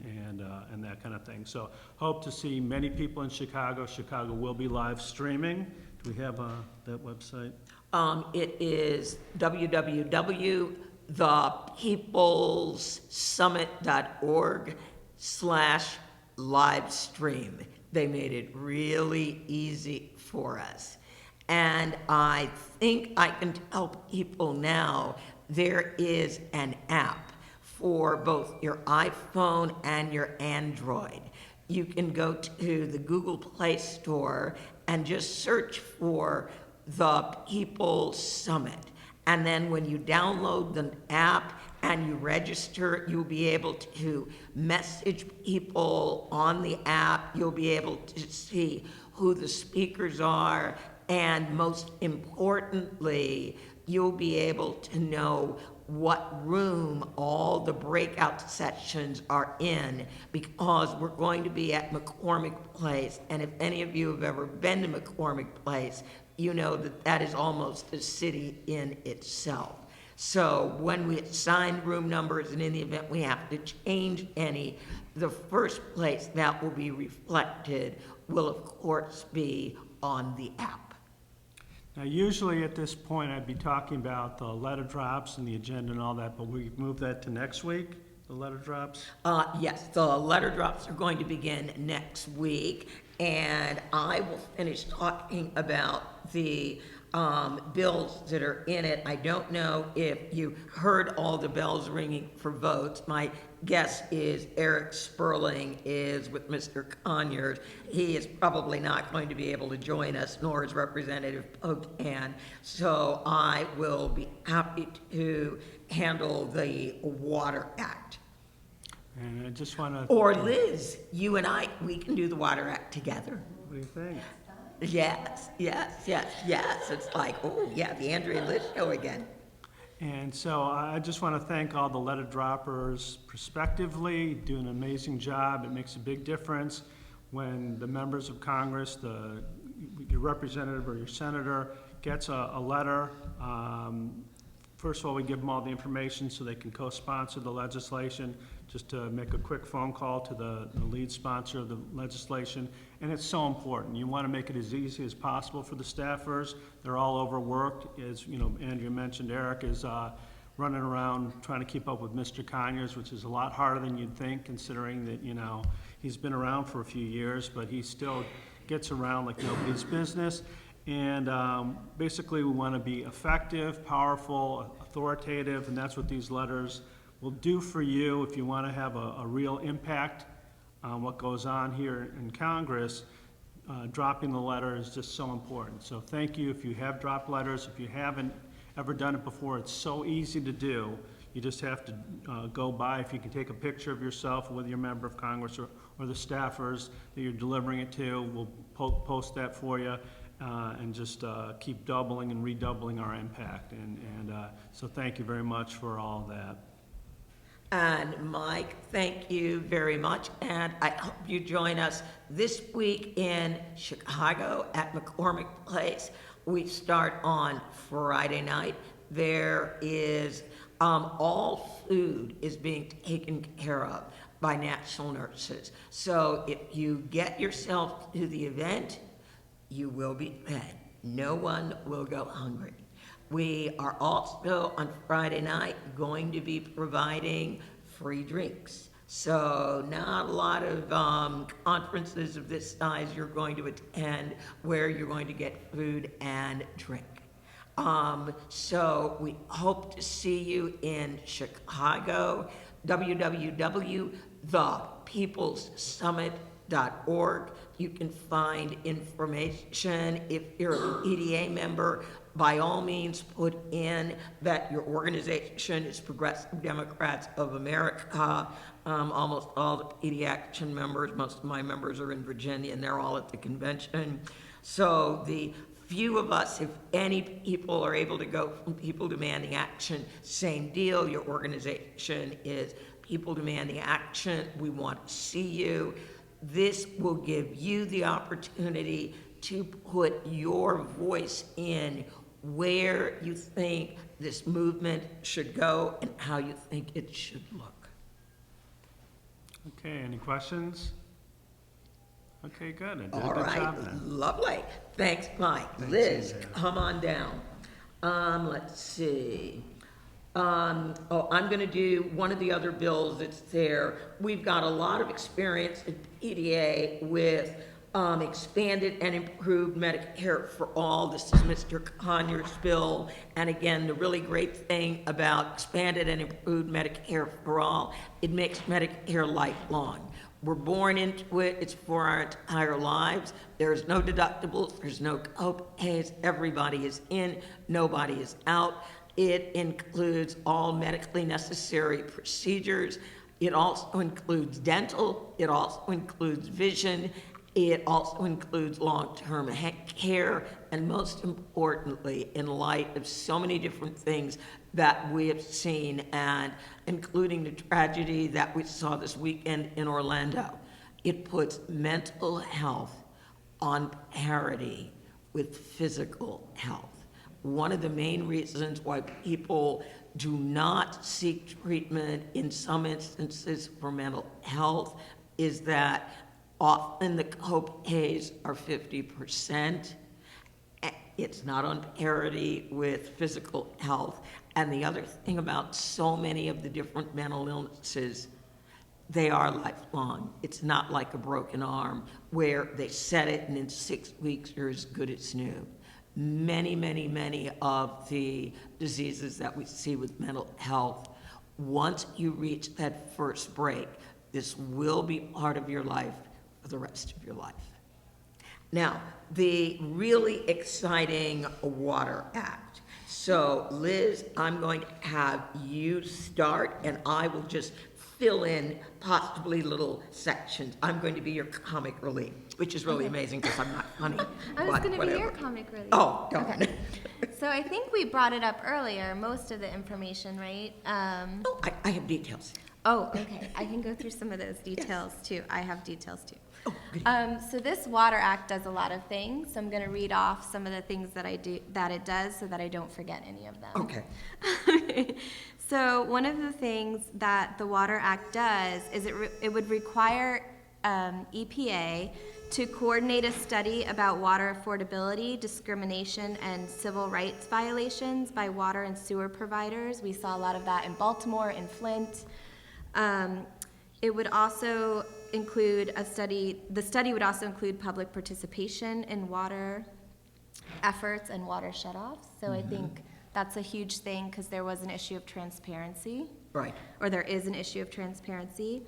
and that kind of thing. So hope to see many people in Chicago. Chicago will be live streaming. Do we have that website? It is www.thepeoplessummit.org/livestream. They made it really easy for us. And I think I can tell people now there is an app for both your iPhone and your Android. You can go to the Google Play Store and just search for the People's Summit. And then when you download the app and you register, you'll be able to message people on the app. You'll be able to see who the speakers are. And most importantly, you'll be able to know what room all the breakout sessions are in, because we're going to be at McCormick Place. And if any of you have ever been to McCormick Place, you know that that is almost a city in itself. So when we assign room numbers, and in the event we have to change any, the first place that will be reflected will of course be on the app. Now, usually at this point, I'd be talking about the letter drops and the agenda and all that, but we move that to next week, the letter drops? Yes, the letter drops are going to begin next week, and I will finish talking about the bills that are in it. I don't know if you heard all the bells ringing for votes. My guess is Eric Sperling is with Mr. Conyers. He is probably not going to be able to join us, nor is Representative Pocan. So I will be happy to handle the Water Act. And I just want to... Or Liz, you and I, we can do the Water Act together. What do you think? Yes. It's like, oh yeah, the Andrea Liz show again. And so I just want to thank all the letter droppers prospectively, do an amazing job. It makes a big difference when the members of Congress, your representative or your senator gets a letter. First of all, we give them all the information so they can co-sponsor the legislation, just to make a quick phone call to the lead sponsor of the legislation. And it's so important. You want to make it as easy as possible for the staffers. They're all overworked. As you know, Andrea mentioned, Eric is running around trying to keep up with Mr. Conyers, which is a lot harder than you'd think, considering that, you know, he's been around for a few years, but he still gets around like nobody's business. And basically, we want to be effective, powerful, authoritative, and that's what these letters will do for you. If you want to have a real impact on what goes on here in Congress, dropping the letter is just so important. So thank you if you have dropped letters. If you haven't ever done it before, it's so easy to do. You just have to go by. If you can take a picture of yourself with your member of Congress or the staffers that you're delivering it to, we'll post that for you. And just keep doubling and redoubling our impact. And so thank you very much for all of that. And Mike, thank you very much. And I hope you join us this week in Chicago at McCormick Place. We start on Friday night. There is, all food is being taken care of by national nurses. So if you get yourself to the event, you will be fed. No one will go hungry. We are also on Friday night going to be providing free drinks. So not a lot of conferences of this size you're going to attend where you're going to get food and drink. So we hope to see you in Chicago. www.thepeoplessummit.org. You can find information. If you're a PDA member, by all means put in that your organization is Progressive Democrats of America. Almost all the PD Action members, most of my members are in Virginia, and they're all at the convention. So the few of us, if any people, are able to go from People Demanding Action, same deal. Your organization is People Demanding Action. We want to see you. This will give you the opportunity to put your voice in where you think this movement should go and how you think it should look. Okay, any questions? Okay, good. I did All a good right, job then. lovely. Thanks, Mike. Liz, come on down. Let's see. I'm going to do one of the other bills that's there. We've got a lot of experience at PDA with expanded and improved Medicare for all. This is Mr. Conyers' bill. And again, the really great thing about expanded and improved Medicare for all, it makes Medicare lifelong. We're born into it, it's for our entire lives. There's no deductibles, there's no co-pays, everybody is in, nobody is out. It includes all medically necessary procedures. It also includes dental, it also includes vision, it also includes long-term care, and most importantly, in light of so many different things that we have seen, and including the tragedy that we saw this weekend in Orlando, it puts mental health on parity with physical health. One of the main reasons why people do not seek treatment in some instances for mental health is that often the co-pays are 50%. It's not on parity with physical health. And the other thing about so many of the different mental illnesses, they are lifelong. It's not like a broken arm where they set it and in 6 weeks you're as good as new. Many of the diseases that we see with mental health, once you reach that first break, this will be part of your life for the rest of your life. Now, the really exciting Water Act. So, Liz, I'm going to have you start, and I will just fill in possibly little sections. I'm going to be your comic relief, which is really amazing because I'm not funny. I was but going to be your whatever. comic relief. Oh, darn. Okay. So I think we brought it up earlier, most of the information, right? Oh, I have details. Oh, okay. I can go through some of those details too. I have details too. Oh, good. So this Water Act does a lot of things. So I'm going to read off some of the things that it does so that I don't forget any of them. Okay. So one of the things that the Water Act does is it would require EPA to coordinate a study about water affordability, discrimination, and civil rights violations by water and sewer providers. We saw a lot of that in Baltimore, in Flint. It would also include a study. The study would also include public participation in water efforts and water shutoffs. So I think that's a huge thing because there was an issue of transparency. Right. Or there is an issue of transparency.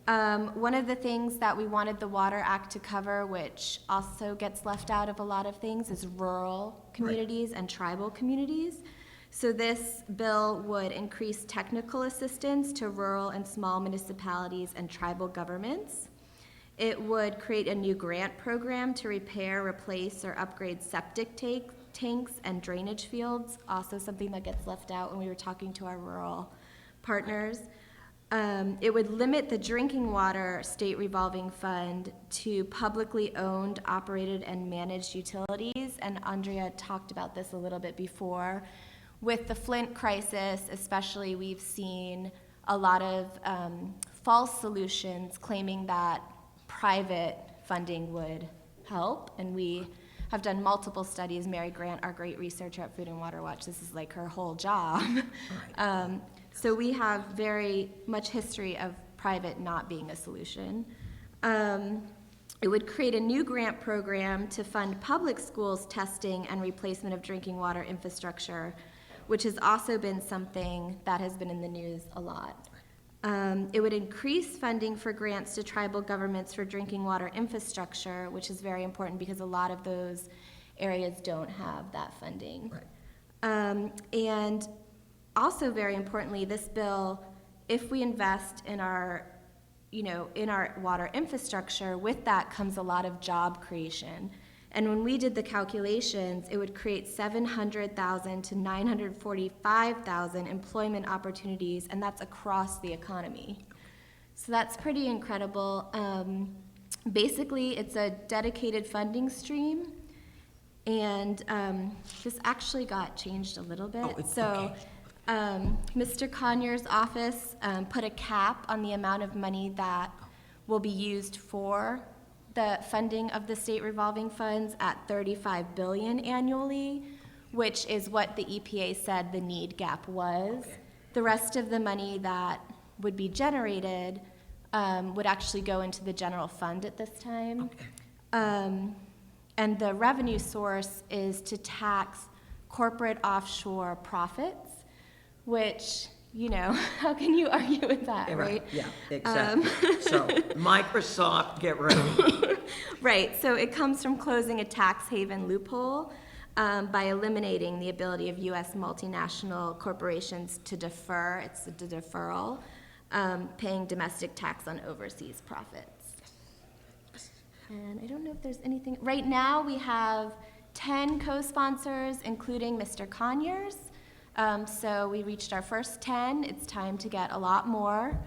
One of the things that we wanted the Water Act to cover, which also gets left out of a lot of things, is rural communities and tribal communities. So this bill would increase technical assistance to rural and small municipalities and tribal governments. It would create a new grant program to repair, replace, or upgrade septic tanks and drainage fields, also something that gets left out when we were talking to our rural partners. It would limit the drinking water state revolving fund to publicly owned, operated, and managed utilities. And Andrea talked about this a little bit before. With the Flint crisis, especially, we've seen a lot of false solutions claiming that private funding would help. And we have done multiple studies. Mary Grant, our great researcher at Food and Water Watch, this is like her whole job. So we have very much history of private not being a solution. It would create a new grant program to fund public schools testing and replacement of drinking water infrastructure, which has also been something that has been in the news a lot. It would increase funding for grants to tribal governments for drinking water infrastructure, which is very important because a lot of those areas don't have that funding. Right. And also very importantly, this bill, if we invest in our water infrastructure, with that comes a lot of job creation. And when we did the calculations, it would create 700,000 to 945,000 employment opportunities, and that's across the economy. So that's pretty incredible. basically, it's a dedicated funding stream, and this actually got changed a little bit. Oh, it's So, Mr. Conyers' office put a cap on the amount of money that will be used for the funding of the state revolving funds at $35 billion annually, which is what the EPA said the need gap was. The rest of the money that would be generated would actually go into the general fund at this time. And the revenue source is to tax corporate offshore profits, which, you know, how can you argue with that, right? Yeah, exactly. So Microsoft, get ready. Right, so it comes from closing a tax haven loophole by eliminating the ability of U.S. multinational corporations to defer, it's a deferral, paying domestic tax on overseas profits. And I don't know if there's anything, right now we have 10 co-sponsors, including Mr. Conyers. So we reached our first 10, it's time to get a lot more.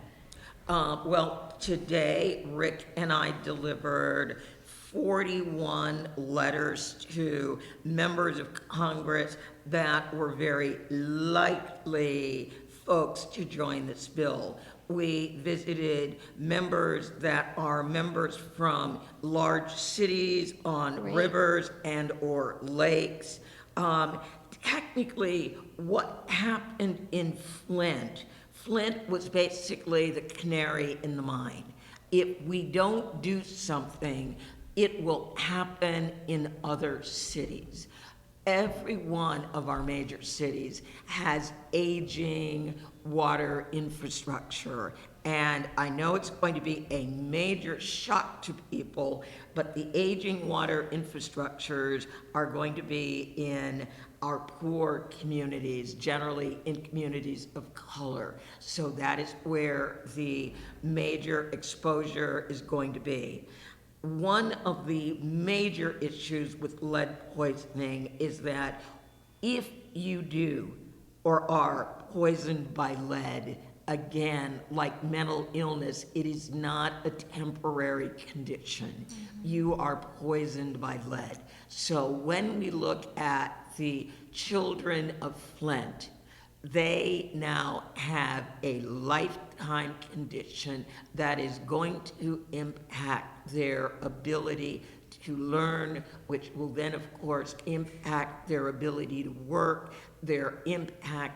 Well, today, Rick and I delivered 41 letters to members of Congress that were very likely folks to join this bill. We visited members that are members from large cities on rivers and or lakes. Technically, what happened in Flint was basically the canary in the mine. If we don't do something, it will happen in other cities. Every one of our major cities has aging water infrastructure, and I know it's going to be a major shock to people, but the aging water infrastructures are going to be in our poor communities, generally in communities of color. So that is where the major exposure is going to be. One of the major issues with lead poisoning is that if you do or are poisoned by lead, again, like mental illness, it is not a temporary condition. You are poisoned by lead. So when we look at the children of Flint, they now have a lifetime condition that is going to impact their ability to learn, which will then, of course, impact their ability to work, their income,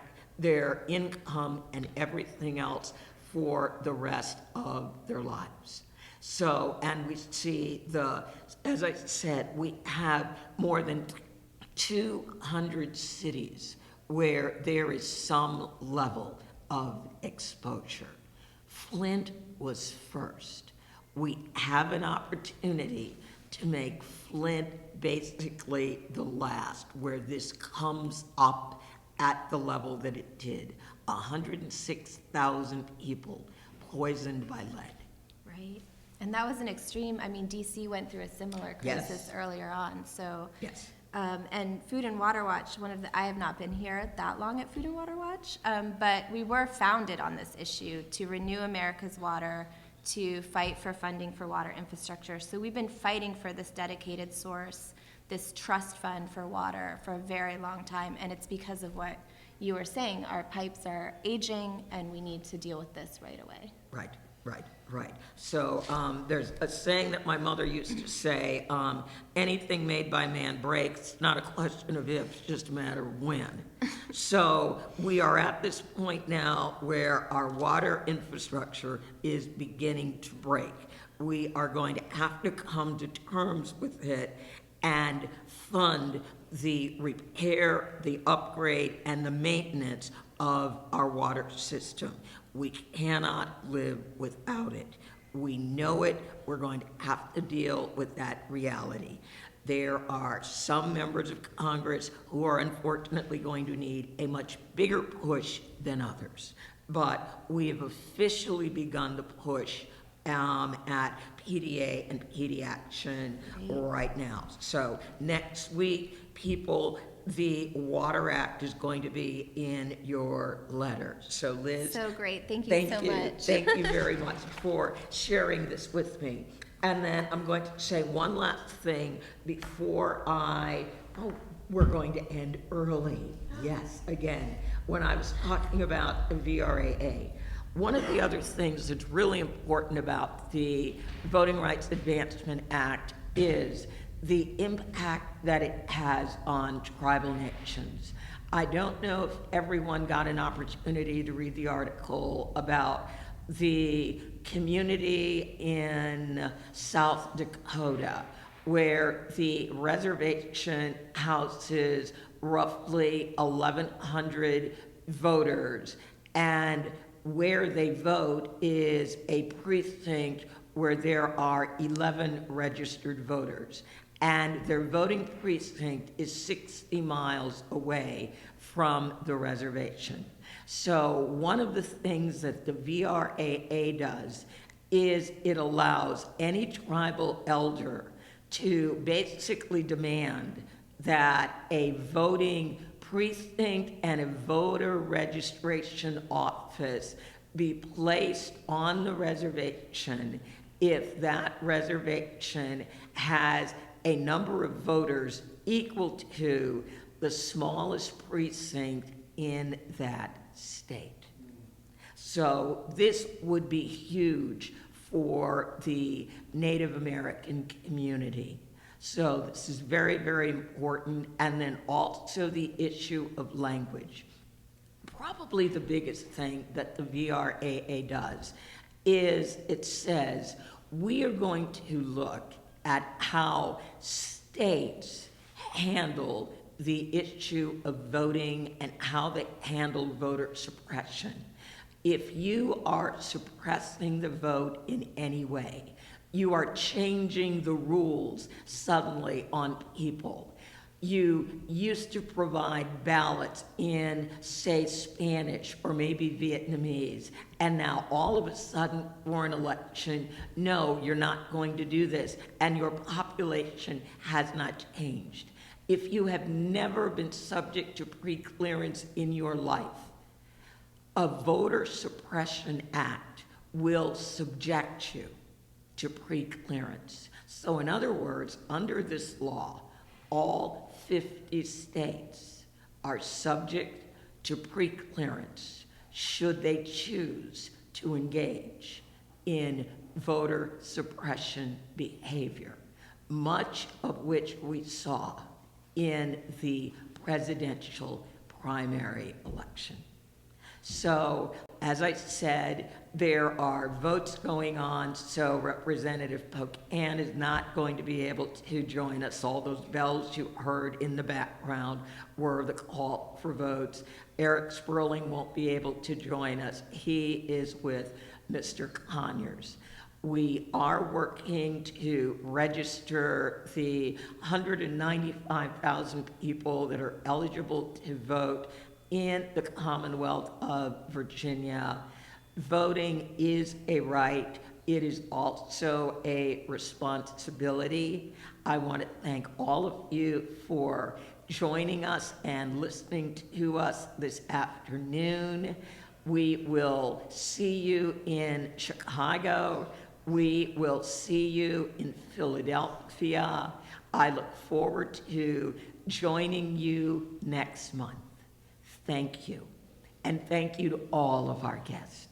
and everything else for the rest of their lives. So, and we see as I said, we have more than 200 cities where there is some level of exposure. Flint was first. We have an opportunity to make Flint basically the last, where this comes up at the level that it did. 106,000 people poisoned by lead. Right, and that was an extreme, I mean, DC went through a similar crisis earlier on, so. Yes. And Food and Water Watch, I have not been here that long at Food and Water Watch, but we were founded on this issue to renew America's water, to fight for funding for water infrastructure. So we've been fighting for this dedicated source, this trust fund for water for a very long time, and it's because of what you were saying. Our pipes are aging, and we need to deal with this right away. Right. So there's a saying that my mother used to say, anything made by man breaks. It's not a question of if, it's just a matter of when. So we are at this point now where our water infrastructure is beginning to break. We are going to have to come to terms with it and fund the repair, the upgrade, and the maintenance of our water system. We cannot live without it. We know it. We're going to have to deal with that reality. There are some members of Congress who are unfortunately going to need a much bigger push than others. But we have officially begun to push at PDA and PD Action right now. So next week, the Water Act is going to be in your letter. So Liz. So great, thank you so much. Thank you very much for sharing this with me. And then I'm going to say one last thing before we're going to end early. Yes, again, when I was talking about the VRAA. One of the other things that's really important about the Voting Rights Advancement Act is the impact that it has on tribal nations. I don't know if everyone got an opportunity to read the article about the community in South Dakota where the reservation houses roughly 1,100 voters, and where they vote is a precinct where there are 11 registered voters, and their voting precinct is 60 miles away from the reservation. So one of the things that the VRAA does is it allows any tribal elder to basically demand that a voting precinct and a voter registration office be placed on the reservation if that reservation has a number of voters equal to the smallest precinct in that state. So this would be huge for the Native American community. So this is very, very important. And then also the issue of language. Probably the biggest thing that the VRAA does is it says we are going to look at how states handle the issue of voting and how they handle voter suppression. If you are suppressing the vote in any way, you are changing the rules suddenly on people. You used to provide ballots in, say, Spanish or maybe Vietnamese, and now all of a sudden for an election, no, you're not going to do this, and your population has not changed. If you have never been subject to pre-clearance in your life, a voter suppression act will subject you to pre-clearance. So in other words, under this law, all 50 states are subject to pre-clearance should they choose to engage in voter suppression behavior, much of which we saw in the presidential primary election. So, as I said, there are votes going on, so Representative Pocan is not going to be able to join us. All those bells you heard in the background were the call for votes. Eric Sperling won't be able to join us. He is with Mr. Conyers. We are working to register the 195,000 people that are eligible to vote in the Commonwealth of Virginia. Voting is a right. It is also a responsibility. I want to thank all of you for joining us and listening to us this afternoon. We will see you in Chicago. We will see you in Philadelphia. I look forward to joining you next month. Thank you. And thank you to all of our guests.